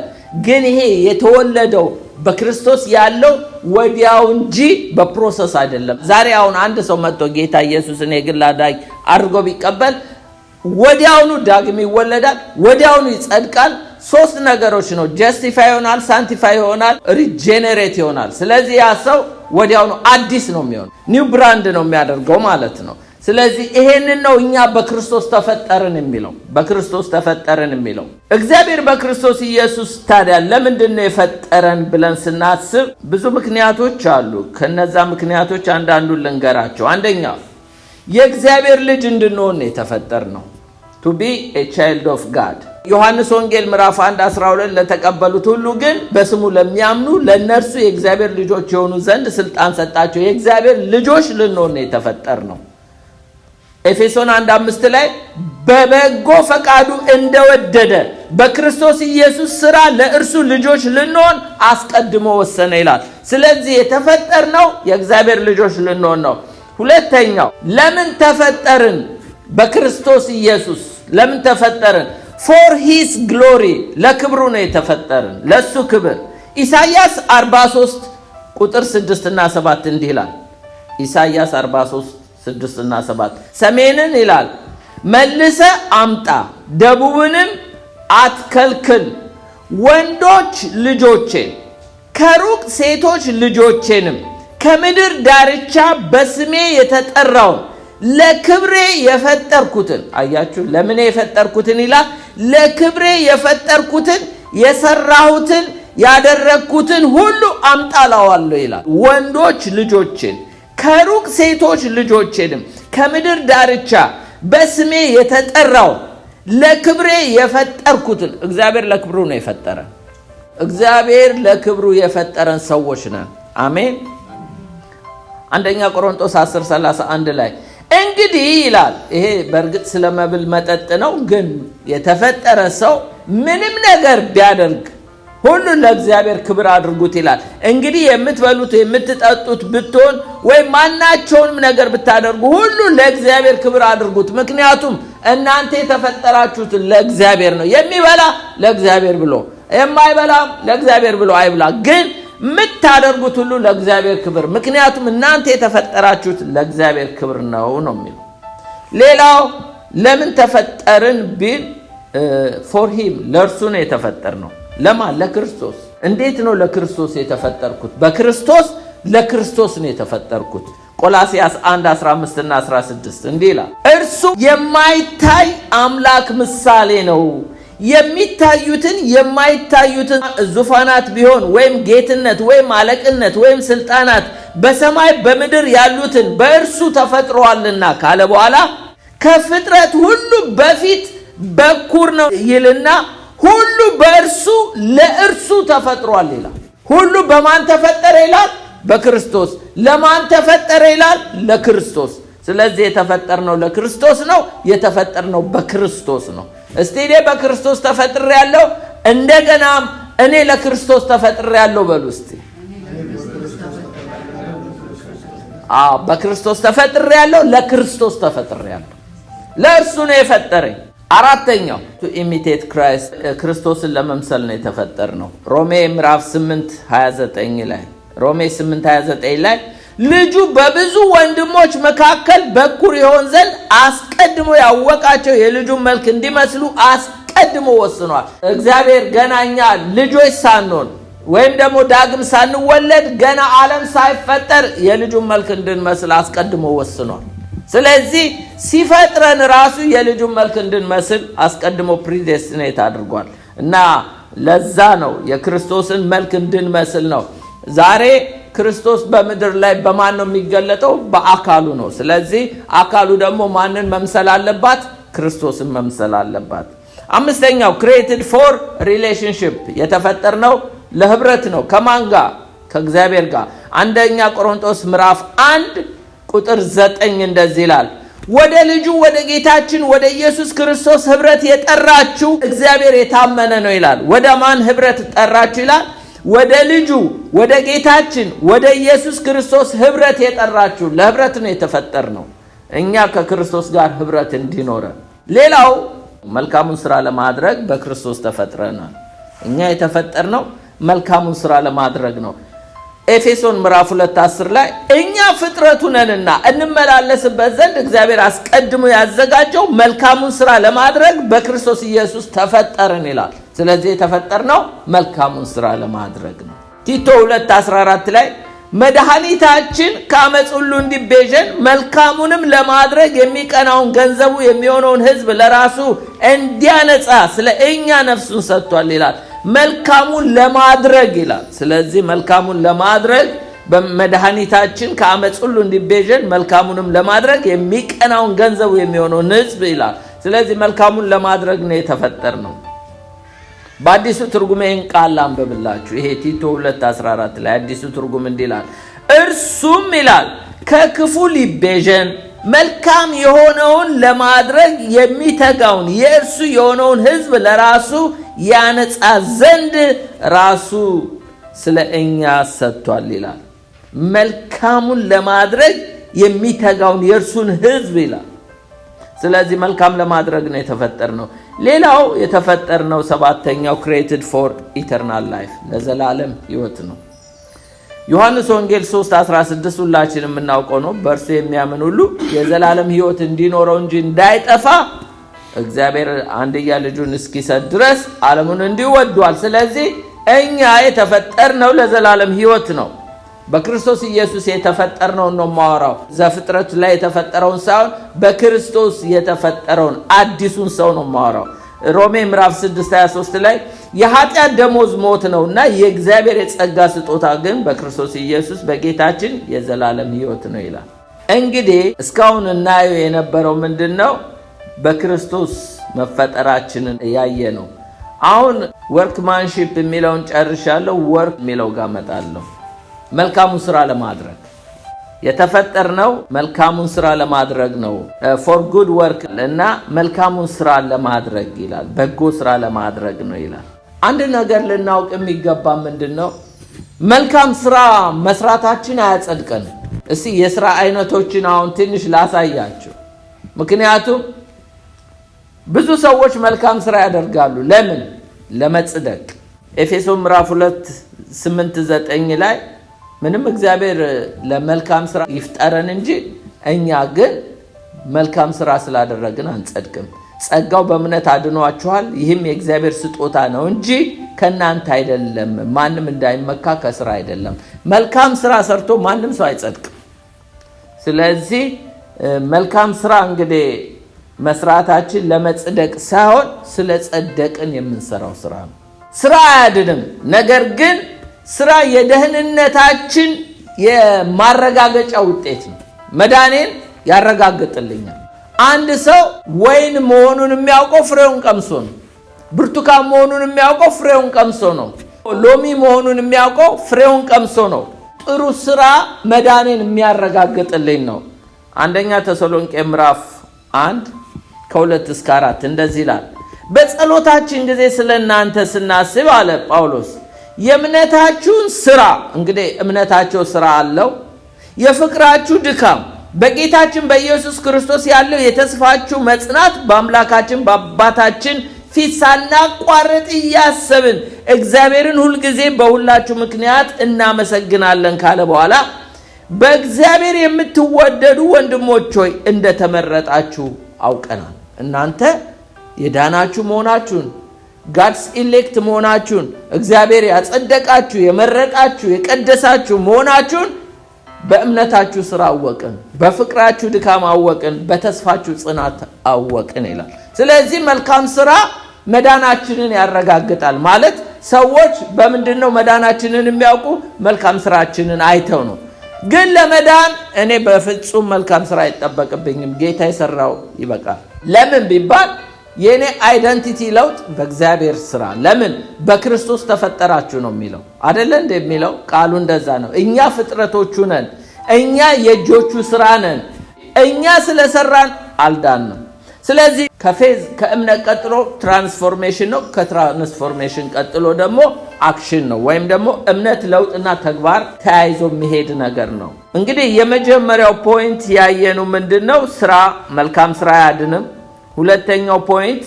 ግን ይሄ የተወለደው በክርስቶስ ያለው ወዲያው እንጂ በፕሮሰስ አይደለም። ዛሬ አሁን አንድ ሰው መጥቶ ጌታ ኢየሱስን የግል አዳኝ አድርጎ ቢቀበል ወዲያውኑ ዳግም ይወለዳል፣ ወዲያውኑ ይጸድቃል። ሶስት ነገሮች ነው፣ ጀስቲፋይ ይሆናል፣ ሳንቲፋይ ይሆናል፣ ሪጀነሬት ይሆናል። ስለዚህ ያ ሰው ወዲያውኑ አዲስ ነው የሚሆነው፣ ኒው ብራንድ ነው የሚያደርገው ማለት ነው። ስለዚህ ይሄንን ነው እኛ በክርስቶስ ተፈጠርን የሚለው፣ በክርስቶስ ተፈጠርን የሚለው። እግዚአብሔር በክርስቶስ ኢየሱስ ታዲያ ለምንድን ነው የፈጠረን ብለን ስናስብ ብዙ ምክንያቶች አሉ። ከነዛ ምክንያቶች አንዳንዱን ልንገራቸው። አንደኛው የእግዚአብሔር ልጅ እንድንሆን የተፈጠርነው to be a child of God። ዮሐንስ ወንጌል ምዕራፍ 1:12 ለተቀበሉት ሁሉ ግን በስሙ ለሚያምኑ ለነርሱ የእግዚአብሔር ልጆች የሆኑ ዘንድ ስልጣን ሰጣቸው። የእግዚአብሔር ልጆች ልንሆን የተፈጠርነው። ኤፌሶን 1:5 ላይ በበጎ ፈቃዱ እንደወደደ በክርስቶስ ኢየሱስ ሥራ ለእርሱ ልጆች ልንሆን አስቀድሞ ወሰነ ይላል። ስለዚህ የተፈጠርነው የእግዚአብሔር ልጆች ልንሆን ነው። ሁለተኛው ለምን ተፈጠርን? በክርስቶስ ኢየሱስ ለምን ተፈጠርን? for his glory ለክብሩ ነው የተፈጠርን፣ ለሱ ክብር። ኢሳይያስ 43 ቁጥር 6 እና 7 እንዲህ ይላል። ኢሳይያስ 43 6 እና 7 ሰሜንን ይላል መልሰ አምጣ፣ ደቡብንም አትከልክል፣ ወንዶች ልጆቼን ከሩቅ ሴቶች ልጆቼንም ከምድር ዳርቻ በስሜ የተጠራውን ለክብሬ የፈጠርኩትን። አያችሁ፣ ለምን የፈጠርኩትን ይላል። ለክብሬ የፈጠርኩትን የሰራሁትን ያደረግኩትን ሁሉ አምጣላዋለሁ ይላል። ወንዶች ልጆችን ከሩቅ ሴቶች ልጆችንም ከምድር ዳርቻ በስሜ የተጠራው ለክብሬ የፈጠርኩትን። እግዚአብሔር ለክብሩ ነው የፈጠረን። እግዚአብሔር ለክብሩ የፈጠረን ሰዎች ነን። አሜን። አንደኛ ቆሮንቶስ 10:31 ላይ እንግዲህ ይላል። ይሄ በእርግጥ ስለ መብል መጠጥ ነው፣ ግን የተፈጠረ ሰው ምንም ነገር ቢያደርግ ሁሉ ለእግዚአብሔር ክብር አድርጉት ይላል። እንግዲህ የምትበሉት የምትጠጡት ብትሆን ወይም ማናቸውንም ነገር ብታደርጉ ሁሉ ለእግዚአብሔር ክብር አድርጉት። ምክንያቱም እናንተ የተፈጠራችሁት ለእግዚአብሔር ነው። የሚበላ ለእግዚአብሔር ብሎ፣ የማይበላም ለእግዚአብሔር ብሎ አይብላ፣ ግን የምታደርጉት ሁሉ ለእግዚአብሔር ክብር፣ ምክንያቱም እናንተ የተፈጠራችሁት ለእግዚአብሔር ክብር ነው የሚለው። ሌላው ለምን ተፈጠርን ቢል ፎር ሂም ለእርሱ ነው የተፈጠርነው። ለማን? ለክርስቶስ። እንዴት ነው ለክርስቶስ የተፈጠርኩት? በክርስቶስ ለክርስቶስ ነው የተፈጠርኩት። ቆላስይስ 1:15 እና 16 እንዲህ ይላል፣ እርሱ የማይታይ አምላክ ምሳሌ ነው። የሚታዩትን የማይታዩትን ዙፋናት ቢሆን ወይም ጌትነት ወይም አለቅነት ወይም ስልጣናት በሰማይ በምድር ያሉትን በእርሱ ተፈጥሯልና ካለ በኋላ ከፍጥረት ሁሉ በፊት በኩር ነው ይልና ሁሉ በእርሱ ለእርሱ ተፈጥሯል ይላል። ሁሉ በማን ተፈጠረ ይላል? በክርስቶስ። ለማን ተፈጠረ ይላል? ለክርስቶስ። ስለዚህ የተፈጠርነው ለክርስቶስ ነው። የተፈጠርነው በክርስቶስ ነው። እስቲ እኔ በክርስቶስ ተፈጥሬያለሁ፣ እንደገናም እኔ ለክርስቶስ ተፈጥሬያለሁ በሉ እስቲ። በክርስቶስ ተፈጥሬያለሁ፣ ለክርስቶስ ተፈጥሬያለሁ። ለእርሱ ነው የፈጠረኝ። አራተኛው to imitate Christ ክርስቶስን ለመምሰል ነው የተፈጠርነው። ሮሜ ምዕራፍ 8:29 ላይ ሮሜ 8:29 ላይ ልጁ በብዙ ወንድሞች መካከል በኩር ይሆን ዘንድ አስቀድሞ ያወቃቸው የልጁን መልክ እንዲመስሉ አስቀድሞ ወስኗል። እግዚአብሔር ገናኛ ልጆች ሳንሆን ወይም ደግሞ ዳግም ሳንወለድ ገና ዓለም ሳይፈጠር የልጁን መልክ እንድንመስል አስቀድሞ ወስኗል። ስለዚህ ሲፈጥረን ራሱ የልጁን መልክ እንድንመስል አስቀድሞ ፕሪዴስቲኔት አድርጓል እና ለዛ ነው የክርስቶስን መልክ እንድንመስል ነው። ዛሬ ክርስቶስ በምድር ላይ በማን ነው የሚገለጠው? በአካሉ ነው። ስለዚህ አካሉ ደግሞ ማንን መምሰል አለባት? ክርስቶስን መምሰል አለባት። አምስተኛው created for relationship የተፈጠርነው ለህብረት ነው። ከማን ጋር? ከእግዚአብሔር ጋር። አንደኛ ቆሮንቶስ ምዕራፍ 1:9 እንደዚህ ይላል፣ ወደ ልጁ ወደ ጌታችን ወደ ኢየሱስ ክርስቶስ ህብረት የጠራችሁ እግዚአብሔር የታመነ ነው ይላል። ወደ ማን ህብረት ጠራችሁ ይላል? ወደ ልጁ ወደ ጌታችን ወደ ኢየሱስ ክርስቶስ ህብረት የጠራችሁ። ለህብረት ነው የተፈጠርነው እኛ ከክርስቶስ ጋር ህብረት እንዲኖረን። ሌላው መልካሙን ስራ ለማድረግ በክርስቶስ ተፈጥረናል። እኛ የተፈጠርነው መልካሙን ስራ ለማድረግ ነው። ኤፌሶን ምዕራፍ 2:10 ላይ እኛ ፍጥረቱ ነንና እንመላለስበት ዘንድ እግዚአብሔር አስቀድሞ ያዘጋጀው መልካሙን ስራ ለማድረግ በክርስቶስ ኢየሱስ ተፈጠርን ይላል። ስለዚህ የተፈጠርነው መልካሙን ስራ ለማድረግ ነው። ቲቶ 2:14 ላይ መድኃኒታችን ከአመፅ ሁሉ እንዲቤዠን መልካሙንም ለማድረግ የሚቀናውን ገንዘቡ የሚሆነውን ህዝብ ለራሱ እንዲያነጻ ስለ እኛ ነፍሱን ሰጥቷል ይላል። መልካሙን ለማድረግ ይላል። ስለዚህ መልካሙን ለማድረግ በመድኃኒታችን ከአመፅ ሁሉ እንዲቤዠን መልካሙንም ለማድረግ የሚቀናውን ገንዘቡ የሚሆነውን ህዝብ ይላል። ስለዚህ መልካሙን ለማድረግ ነው የተፈጠርነው። በአዲሱ ትርጉም ይህን ቃል አንብብላችሁ። ይሄ ቲቶ 2:14 ላይ አዲሱ ትርጉም እንዲህ ይላል፣ እርሱም ይላል ከክፉ ሊቤዠን መልካም የሆነውን ለማድረግ የሚተጋውን የእርሱ የሆነውን ህዝብ ለራሱ ያነጻ ዘንድ ራሱ ስለ እኛ ሰጥቷል ይላል። መልካሙን ለማድረግ የሚተጋውን የእርሱን ህዝብ ይላል። ስለዚህ መልካም ለማድረግ ነው የተፈጠርነው። ሌላው የተፈጠርነው ሰባተኛው created for eternal life ለዘላለም ህይወት ነው። ዮሐንስ ወንጌል 3:16 ሁላችንም የምናውቀው ነው። በእርሱ የሚያምን ሁሉ የዘላለም ህይወት እንዲኖረው እንጂ እንዳይጠፋ እግዚአብሔር አንድያ ልጁን እስኪሰጥ ድረስ ዓለሙን እንዲሁ ወዷል። ስለዚህ እኛ የተፈጠርነው ለዘላለም ህይወት ነው። በክርስቶስ ኢየሱስ የተፈጠርነው ነው ማወራው። ዘፍጥረት ላይ የተፈጠረውን ሳይሆን በክርስቶስ የተፈጠረውን አዲሱን ሰው ነው ማወራው። ሮሜ ምዕራፍ 6:23 ላይ የኃጢአት ደሞዝ ሞት ነውና የእግዚአብሔር የጸጋ ስጦታ ግን በክርስቶስ ኢየሱስ በጌታችን የዘላለም ህይወት ነው ይላል። እንግዲህ እስካሁን እናየው የነበረው ምንድነው? በክርስቶስ መፈጠራችንን ያየ ነው። አሁን ወርክማንሺፕ የሚለውን ጨርሻለሁ። ወርክ የሚለው ጋር መጣለሁ። መልካሙን ስራ ለማድረግ የተፈጠርነው መልካሙን ስራ ለማድረግ ነው። for good work እና መልካሙን ስራ ለማድረግ ይላል። በጎ ስራ ለማድረግ ነው ይላል። አንድ ነገር ልናውቅ የሚገባ ምንድነው? መልካም ስራ መስራታችን አያጸድቀንም። እስቲ የሥራ አይነቶችን አሁን ትንሽ ላሳያችሁ። ምክንያቱም ብዙ ሰዎች መልካም ስራ ያደርጋሉ። ለምን? ለመጽደቅ። ኤፌሶን ምዕራፍ 2:8-9 ላይ ምንም እግዚአብሔር ለመልካም ስራ ይፍጠረን እንጂ እኛ ግን መልካም ስራ ስላደረግን አንጸድቅም። ጸጋው በእምነት አድኗችኋል፣ ይህም የእግዚአብሔር ስጦታ ነው እንጂ ከናንተ አይደለም ማንም እንዳይመካ ከስራ አይደለም መልካም ስራ ሰርቶ ማንም ሰው አይጸድቅም ስለዚህ መልካም ስራ እንግዲህ መስራታችን ለመጽደቅ ሳይሆን ስለ ጸደቅን የምንሰራው ስራ ነው ስራ አያድንም ነገር ግን ስራ የደህንነታችን የማረጋገጫ ውጤት ነው መዳኔን ያረጋግጥልኛል አንድ ሰው ወይን መሆኑን የሚያውቀው ፍሬውን ቀምሶ ነው ብርቱካን መሆኑን የሚያውቀው ፍሬውን ቀምሶ ነው ሎሚ መሆኑን የሚያውቀው ፍሬውን ቀምሶ ነው ጥሩ ስራ መዳኔን የሚያረጋግጥልኝ ነው አንደኛ ተሰሎንቄ ምዕራፍ 1 ከ2-4 እንደዚህ ይላል በጸሎታችን ጊዜ ስለናንተ ስናስብ አለ ጳውሎስ የእምነታችሁን ስራ እንግዲህ እምነታቸው ስራ አለው የፍቅራችሁ ድካም በጌታችን በኢየሱስ ክርስቶስ ያለው የተስፋችሁ መጽናት በአምላካችን በአባታችን ፊት ሳናቋርጥ እያሰብን እግዚአብሔርን ሁሉ ጊዜ በሁላችሁ ምክንያት እናመሰግናለን ካለ በኋላ በእግዚአብሔር የምትወደዱ ወንድሞች ሆይ እንደተመረጣችሁ አውቀናል እናንተ የዳናችሁ መሆናችሁን ጋድስ ኢሌክት መሆናችሁን እግዚአብሔር ያጸደቃችሁ የመረጣችሁ የቀደሳችሁ መሆናችሁን በእምነታችሁ ስራ አወቅን በፍቅራችሁ ድካም አወቅን በተስፋችሁ ጽናት አወቅን ይላል ስለዚህ መልካም ስራ መዳናችንን ያረጋግጣል ማለት ሰዎች በምንድነው መዳናችንን የሚያውቁ መልካም ስራችንን አይተው ነው ግን ለመዳን እኔ በፍጹም መልካም ስራ አይጠበቅብኝም ጌታ የሰራው ይበቃል ለምን ቢባል የኔ አይደንቲቲ ለውጥ በእግዚአብሔር ስራ ለምን በክርስቶስ ተፈጠራችሁ ነው የሚለው አይደለ እንደሚለው ቃሉ እንደዛ ነው እኛ ፍጥረቶቹ ነን እኛ የእጆቹ ስራ ነን እኛ ስለሰራን አልዳንም ስለዚህ ከፌዝ ከእምነት ቀጥሎ ትራንስፎርሜሽን ነው ከትራንስፎርሜሽን ቀጥሎ ደግሞ አክሽን ነው ወይም ደግሞ እምነት ለውጥና ተግባር ተያይዞ የሚሄድ ነገር ነው እንግዲህ የመጀመሪያው ፖይንት ያየነው ምንድነው ስራ መልካም ስራ ያድንም ሁለተኛው ፖይንት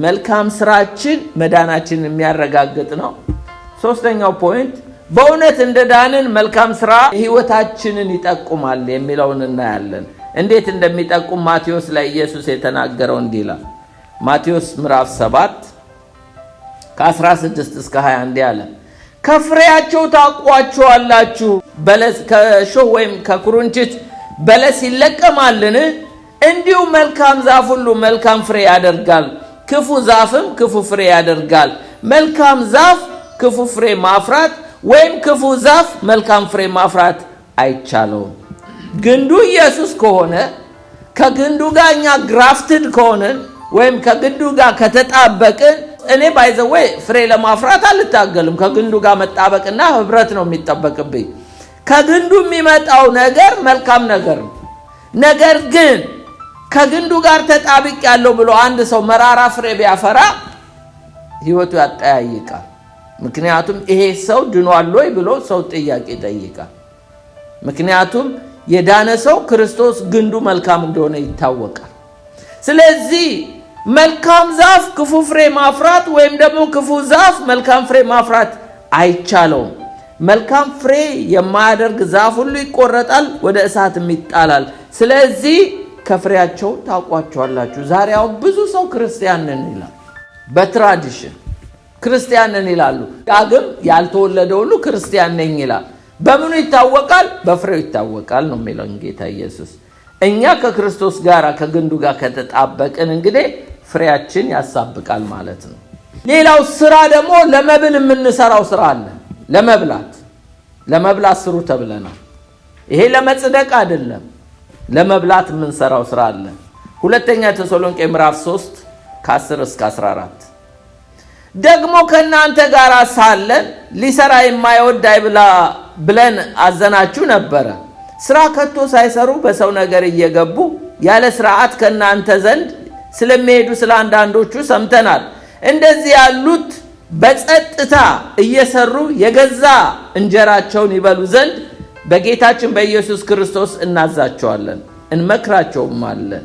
መልካም ስራችን መዳናችን የሚያረጋግጥ ነው ሶስተኛው ፖይንት በእውነት እንደዳንን መልካም ስራ ህይወታችንን ይጠቁማል የሚለውን እናያለን እንዴት እንደሚጠቁም ማቴዎስ ላይ ኢየሱስ የተናገረው እንዲላል ማቴዎስ ምዕራፍ 7 ከ16-20 ያለ ከፍሬያቸው ታውቋቸዋላችሁ በለስ ከሾህ ወይም ከኩርንችት በለስ ይለቀማልን እንዲሁ መልካም ዛፍ ሁሉ መልካም ፍሬ ያደርጋል ክፉ ዛፍም ክፉ ፍሬ ያደርጋል መልካም ዛፍ ክፉ ፍሬ ማፍራት ወይም ክፉ ዛፍ መልካም ፍሬ ማፍራት አይቻለውም ግንዱ ኢየሱስ ከሆነ ከግንዱ ጋር እኛ ግራፍትድ ከሆነን ወይም ከግንዱ ጋር ከተጣበቅን እኔ ባይዘወይ ፍሬ ለማፍራት አልታገልም ከግንዱ ጋር መጣበቅና ህብረት ነው የሚጠበቅብኝ ከግንዱ የሚመጣው ነገር መልካም ነገር ነው ነገር ግን ከግንዱ ጋር ተጣብቅ ያለው ብሎ አንድ ሰው መራራ ፍሬ ቢያፈራ ህይወቱ ያጠያይቃል ምክንያቱም ይሄ ሰው ድኗል ወይ ብሎ ሰው ጥያቄ ይጠይቃል ምክንያቱም የዳነ ሰው ክርስቶስ ግንዱ መልካም እንደሆነ ይታወቃል ስለዚህ መልካም ዛፍ ክፉ ፍሬ ማፍራት ወይም ደግሞ ክፉ ዛፍ መልካም ፍሬ ማፍራት አይቻለውም መልካም ፍሬ የማያደርግ ዛፍ ሁሉ ይቆረጣል ወደ እሳትም ይጣላል ስለዚህ ከፍሬያቸው ታውቋቸዋላችሁ ዛሬው ብዙ ሰው ክርስቲያን ነን ይላል በትራዲሽን ክርስቲያን ነን ይላሉ ዳግም ያልተወለደ ሁሉ ክርስቲያን ነኝ ይላል በምኑ ይታወቃል በፍሬው ይታወቃል ነው የሚለው ጌታ ኢየሱስ እኛ ከክርስቶስ ጋር ከግንዱ ጋር ከተጣበቅን እንግዲህ ፍሬያችን ያሳብቃል ማለት ነው ሌላው ስራ ደግሞ ለመብል የምንሰራው ስራ አለ ለመብላት ስሩ ተብለናል ይሄ ለመጽደቅ አይደለም ለመብላት የምንሰራው ስራ አለ ሁለተኛ ተሰሎንቄ ምዕራፍ 3 ከ10-14 ደግሞ ከናንተ ጋር ሳለን ሊሰራ የማይወድ አይብላ ብለን አዘናችሁ ነበር ስራ ከቶ ሳይሰሩ በሰው ነገር እየገቡ ያለ ስርዓት ከናንተ ዘንድ ስለሚሄዱ ስለ አንዳንዶቹ ሰምተናል እንደዚህ ያሉት በጸጥታ እየሰሩ የገዛ እንጀራቸውን ይበሉ ዘንድ በጌታችን በኢየሱስ ክርስቶስ እናዛቸዋለን እንመክራቸውማለን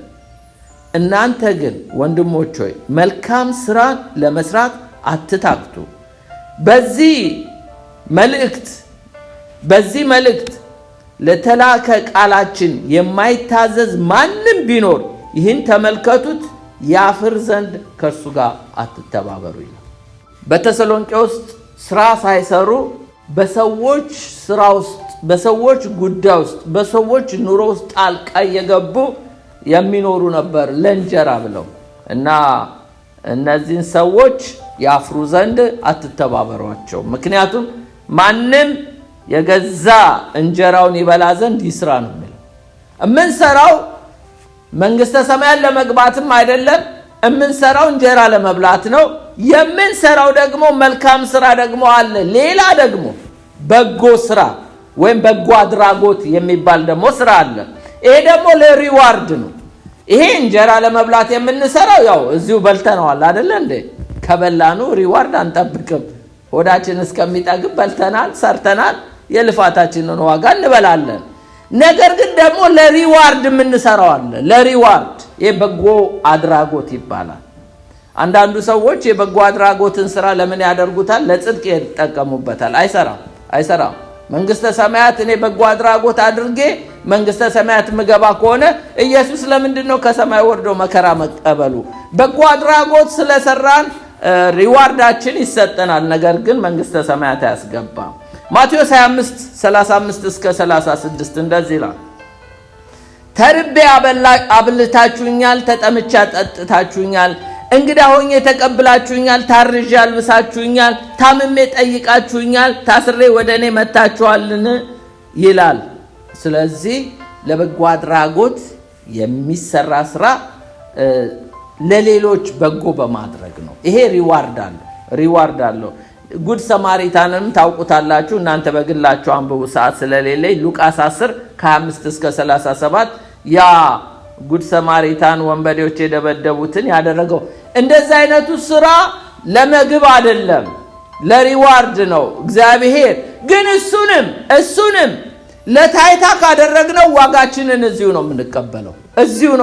እናንተ ግን ወንድሞች ሆይ መልካም ስራ ለመስራት አትታክቱ በዚህ መልእክት ለተላከ ቃላችን የማይታዘዝ ማንም ቢኖር ይህን ተመልከቱት ያፍር ዘንድ ከሱ ጋር አትተባበሩ በተሰሎንቄ ውስጥ ስራ ሳይሰሩ በሰዎች ስራ ውስጥ በሰዎች ጉዳይ ውስጥ በሰዎች ኑሮ ውስጥ ጣልቃ እየገቡ የሚኖሩ ነበር ለእንጀራ ብለው እና እነዚህን ሰዎች ያፍሩ ዘንድ አትተባበሯቸው። ምክንያቱም ማንም የገዛ እንጀራውን ይበላ ዘንድ ይስራ ነው የሚለው። የምንሰራው መንግስተ ሰማያት ለመግባትም አይደለም፣ የምንሰራው እንጀራ ለመብላት ነው። የምንሰራው ደግሞ መልካም ስራ ደግሞ አለ። ሌላ ደግሞ በጎ ስራ ወይም በጎ አድራጎት የሚባል ደግሞ ስራ አለ። ይሄ ደግሞ ለሪዋርድ ነው። ይሄ እንጀራ ለመብላት የምንሰራው ያው እዚሁ በልተናል አይደል እንዴ? ከበላኑ ሪዋርድ አንጠብቅም። ሆዳችን እስከሚጠግብ በልተናል፣ ሰርተናል፣ የልፋታችንን ዋጋ እንበላለን። ነገር ግን ደግሞ ለሪዋርድ የምንሰራው አለ። ለሪዋርድ የበጎ አድራጎት ይባላል። አንዳንዱ ሰዎች የበጎ አድራጎትን ስራ ለምን ያደርጉታል? ለጽድቅ ይጠቀሙበታል። አይሰራም። መንግስተ ሰማያት እኔ በጎ አድራጎት አድርጌ መንግስተ ሰማያት ምገባ ከሆነ ኢየሱስ ለምንድነው ከሰማይ ወርዶ መከራ መቀበሉ? በጎ አድራጎት ስለሰራን ሪዋርዳችን ይሰጠናል፣ ነገር ግን መንግስተ ሰማያት አያስገባም። ማቴዎስ 25:35 እስከ 36 እንደዚህ ይላል። ተርቤ አብልታችሁኛል፣ ተጠምቼ አጠጥታችሁኛል፣ እንግዳ ሆኜ ተቀብላችሁኛል፣ ታርዤ አልብሳችሁኛል፣ ታምሜ ጠይቃችሁኛል፣ ታስሬ ወደ እኔ መጥታችኋልን ይላል። ስለዚህ ለበጎ አድራጎት የሚሰራ ስራ ለሌሎች በጎ በማድረግ ነው። ይሄ ሪዋርድ አለው። ጉድ ሰማሪታንም ታውቁታላችሁ። እናንተ በግላችሁ አንብቡ፣ ሰዓት ስለሌለኝ። ሉቃስ 10:25 እስከ 37 ያ ጉድ ሰማሪታን ወንበዴዎች የደበደቡትን ያደረገው እንደዚህ አይነቱ ስራ ለምግብ አይደለም፣ ለሪዋርድ ነው። እግዚአብሔር ግን እሱንም ለታይታ ካደረግነው ዋጋችንን እዚሁ ነው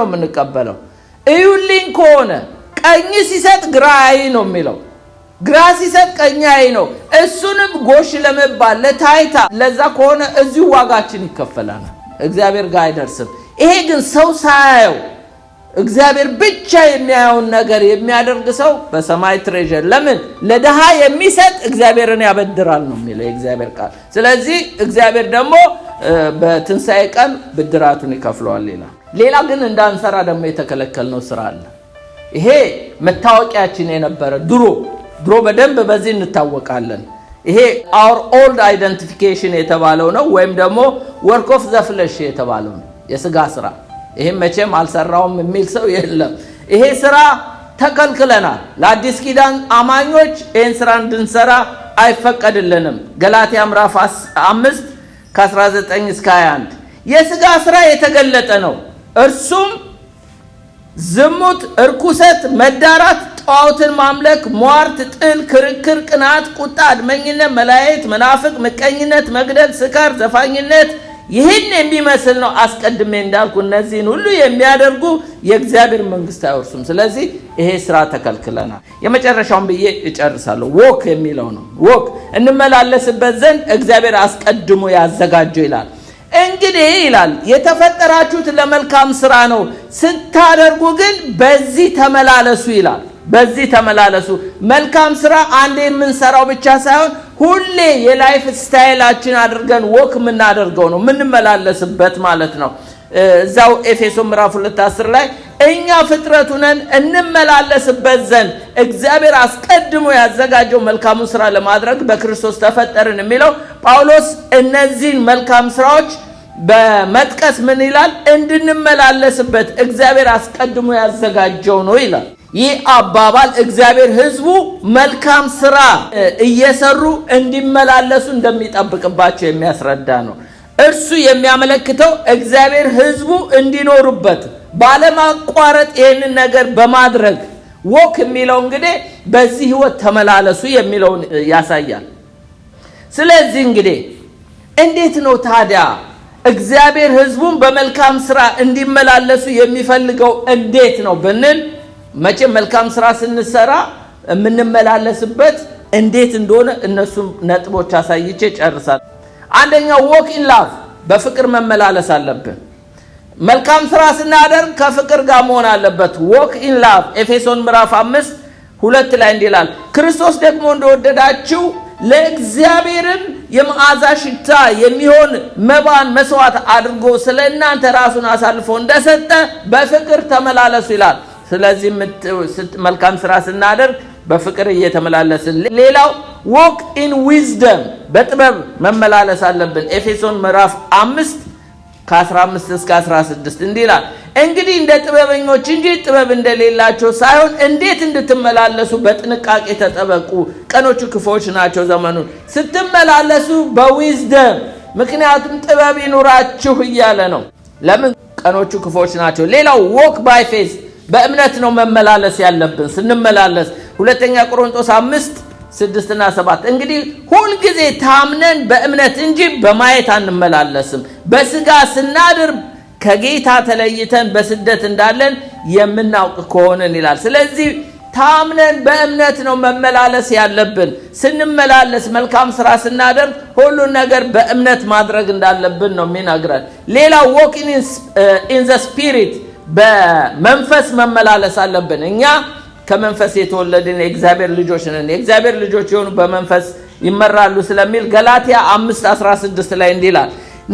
የምንቀበለው። እዩልኝ ከሆነ ቀኝ ሲሰጥ ግራ አይ ነው የሚለው፣ ግራ ሲሰጥ ቀኝ አይ ነው። እሱንም ጎሽ ለመባል ለታይታ ለዛ ከሆነ እዚሁ ዋጋችን ይከፈላል፣ እግዚአብሔር ጋር አይደርስም። ይሄ ግን ሰው ሳያየው እግዚአብሔር ብቻ የሚያየውን ነገር የሚያደርግ ሰው በሰማይ ትሬዠር ለምን ለደሃ የሚሰጥ እግዚአብሔርን ያበድራል ነው የሚለው የእግዚአብሔር ቃል። ስለዚህ እግዚአብሔር ደግሞ በትንሣኤ ቀን ብድራቱን ይከፍለዋል ይላል። ሌላ ግን እንዳንሰራ ደግሞ የተከለከልነው ስራ አለ። ይሄ መታወቂያችን የነበረ ድሮ በደንብ በዚህ እንታወቃለን። ይሄ our old identification የተባለው ነው፣ ወይም ደግሞ work of the flesh የተባለው ነው፣ የሥጋ ስራ። ይሄም መቼም አልሰራውም የሚል ሰው የለም። ይሄ ስራ ተከልክለናል። ለአዲስ ኪዳን አማኞች ይሄን ስራ እንድንሰራ አይፈቀድልንም። ገላትያ ምዕራፍ 5:19 እስከ 21 የሥጋ ስራ የተገለጠ ነው። እርሱም ዝሙት፣ እርኩሰት፣ መዳራት፣ ጣዖትን ማምለክ፣ ሟርት፣ ጥል፣ ክርክር፣ ቅናት፣ ቁጣ፣ አድመኝነት፣ መላየት፣ መናፍቅ፣ ምቀኝነት፣ መግደል፣ ስካር፣ ዘፋኝነት ይህን የሚመስል ነው። አስቀድሜ እንዳልኩ እነዚህን ሁሉ የሚያደርጉ የእግዚአብሔር መንግስት አይወርሱም። ስለዚህ ይሄ ስራ ተከልክለናል። የመጨረሻውን ብዬ እጨርሳለሁ። ወክ የሚለው ነው። ወክ እንመላለስበት ዘንድ እግዚአብሔር አስቀድሞ ያዘጋጀው ይላል። እንግዲህ ይላል የተፈጠራችሁት ለመልካም ስራ ነው፣ ስታደርጉ ግን በዚህ ተመላለሱ ይላል። በዚህ ተመላለሱ። መልካም ስራ አንዴ የምንሰራው ብቻ ሳይሆን ሁሌ የላይፍ ስታይላችን አድርገን ወክ የምናደርገው ነው፣ የምንመላለስበት ማለት ነው። እዛው ኤፌሶን ምዕራፍ 2:10 ላይ እኛ ፍጥረቱ ነን እንመላለስበት ዘንድ እግዚአብሔር አስቀድሞ ያዘጋጀው መልካሙን ስራ ለማድረግ በክርስቶስ ተፈጠርን የሚለው ጳውሎስ እነዚህን መልካም ስራዎች በመጥቀስ ምን ይላል? እንድንመላለስበት እግዚአብሔር አስቀድሞ ያዘጋጀው ነው ይላል። ይህ አባባል እግዚአብሔር ህዝቡ መልካም ስራ እየሰሩ እንዲመላለሱ እንደሚጠብቅባቸው የሚያስረዳ ነው። እርሱ የሚያመለክተው እግዚአብሔር ህዝቡ እንዲኖሩበት ባለማቋረጥ ይህንን ነገር በማድረግ ወክ የሚለው እንግዲህ በዚህ ህይወት ተመላለሱ የሚለውን ያሳያል። ስለዚህ እንግዲህ እንዴት ነው ታዲያ እግዚአብሔር ህዝቡን በመልካም ስራ እንዲመላለሱ የሚፈልገው? እንዴት ነው ብንል መቼም መልካም ስራ ስንሰራ የምንመላለስበት እንዴት እንደሆነ እነሱም ነጥቦች አሳይቼ ጨርሳለሁ። አንደኛው ዎክ ኢን ላቭ፣ በፍቅር መመላለስ አለብን። መልካም ስራ ስናደርግ ከፍቅር ጋር መሆን አለበት። ዎክ ኢን ላቭ ኤፌሶን ምዕራፍ 2 ላይ እንዲህ ይላል፣ ክርስቶስ ደግሞ እንደወደዳችሁ ለእግዚአብሔርም የመዓዛ ሽታ የሚሆን መባን መስዋዕት አድርጎ ስለ እናንተ ራሱን አሳልፎ እንደሰጠ በፍቅር ተመላለሱ ይላል። ስለዚህ መልካም ስራ ስናደርግ በፍቅር እየተመላለስን፣ ሌላው walk in wisdom በጥበብ መመላለስ አለብን። ኤፌሶን ምዕራፍ 5 ከ15 እስከ 16 እንዲህ ይላል፣ እንግዲህ እንደ ጥበበኞች እንጂ ጥበብ እንደሌላቸው ሳይሆን እንዴት እንድትመላለሱ በጥንቃቄ ተጠበቁ፣ ቀኖቹ ክፉዎች ናቸው። ዘመኑን ስትመላለሱ በዊዝደም፣ ምክንያቱም ጥበብ ይኑራችሁ እያለ ነው። ለምን? ቀኖቹ ክፉዎች ናቸው። ሌላው walk by faith በእምነት ነው መመላለስ ያለብን። ስንመላለስ 2 ቆሮንቶስ 5:6 እና 7 እንግዲህ ሁልጊዜ ታምነን በእምነት እንጂ በማየት አንመላለስም። በስጋ ስናድር ከጌታ ተለይተን በስደት እንዳለን የምናውቅ ከሆነን ይላል። ስለዚህ ታምነን በእምነት ነው መመላለስ ያለብን። ስንመላለስ መልካም ስራ ስናደርግ ሁሉን ነገር በእምነት ማድረግ እንዳለብን ነው የሚነግረን። ሌላው walking in the spirit በመንፈስ መመላለስ አለብን። እኛ ከመንፈስ የተወለድን የእግዚአብሔር ልጆች ነን። የእግዚአብሔር ልጆች የሆኑ በመንፈስ ይመራሉ ስለሚል ገላትያ 5:16 ላይ እንዲህ ይላል፣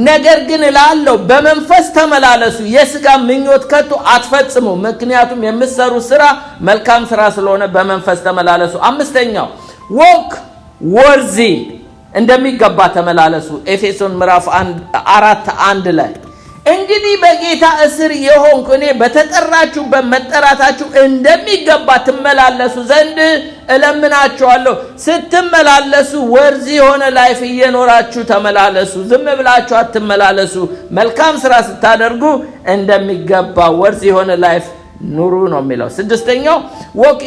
ነገር ግን እላለሁ በመንፈስ ተመላለሱ፣ የሥጋ ምኞት ከቶ አትፈጽሙ፣ ምክንያቱም የምትሰሩት ስራ መልካም ስራ ስለሆነ በመንፈስ ተመላለሱ። 5ኛው walk worthy እንደሚገባ ተመላለሱ። ኤፌሶን ምዕራፍ 4:1 ላይ እንግዲህ በጌታ እስር የሆንኩ እኔ በተጠራችሁበት መጠራታችሁ እንደሚገባ ትመላለሱ ዘንድ እለምናችኋለሁ። ስትመላለሱ ወርዚ የሆነ ላይፍ እየኖራችሁ ተመላለሱ። ዝም ብላችሁ አትመላለሱ። መልካም ስራ ስታደርጉ እንደሚገባ ወርዚ የሆነ ላይፍ ኑሩ ነው የሚለው። 6ኛው walk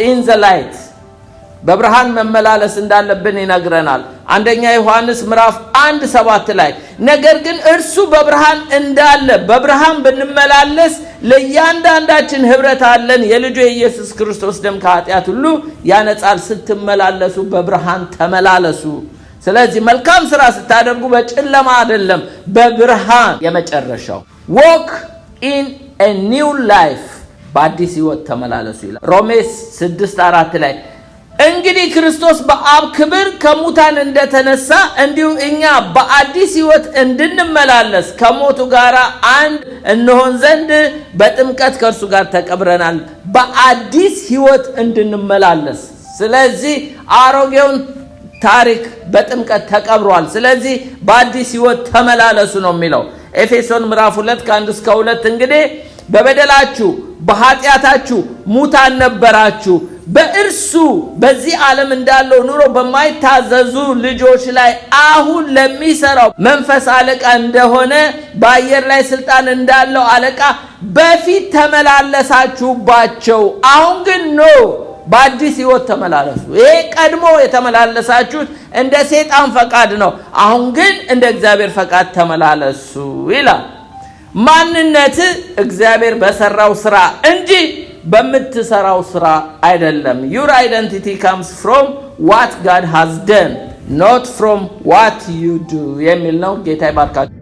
in the light በብርሃን መመላለስ እንዳለብን ይነግረናል። 1 ዮሐንስ ምዕራፍ 1:7 ላይ ነገር ግን እርሱ በብርሃን እንዳለ በብርሃን ብንመላለስ ለእያንዳንዳችን ህብረት አለን፣ የልጁ የኢየሱስ ክርስቶስ ደም ከኃጢአት ሁሉ ያነጻል። ስትመላለሱ በብርሃን ተመላለሱ። ስለዚህ መልካም ስራ ስታደርጉ በጨለማ አይደለም፣ በብርሃን። የመጨረሻው walk in a new life በአዲስ ህይወት ተመላለሱ ይላል። ሮሜ 6:4 ላይ እንግዲህ ክርስቶስ በአብ ክብር ከሙታን እንደተነሳ እንዲሁ እኛ በአዲስ ህይወት እንድንመላለስ ከሞቱ ጋር አንድ እንሆን ዘንድ በጥምቀት ከእርሱ ጋር ተቀብረናል። በአዲስ ህይወት እንድንመላለስ። ስለዚህ አሮጌውን ታሪክ በጥምቀት ተቀብሯል። ስለዚህ በአዲስ ህይወት ተመላለሱ ነው የሚለው። ኤፌሶን ምዕራፍ 2:1-2 እንግዲህ በበደላችሁ በኃጢአታችሁ ሙታን ነበራችሁ፣ በእርሱ በዚህ ዓለም እንዳለው ኑሮ በማይታዘዙ ልጆች ላይ አሁን ለሚሰራው መንፈስ አለቃ እንደሆነ በአየር ላይ ስልጣን እንዳለው አለቃ በፊት ተመላለሳችሁባቸው። አሁን ግን በአዲስ ህይወት ተመላለሱ። ይሄ ቀድሞ የተመላለሳችሁት እንደ ሰይጣን ፈቃድ ነው። አሁን ግን እንደ እግዚአብሔር ፈቃድ ተመላለሱ ይላል። ማንነት እግዚአብሔር በሰራው ስራ እንጂ በምትሰራው ስራ አይደለም። your identity comes from what God has done, not from what you do የሚል ነው። ጌታ ይባርካችሁ።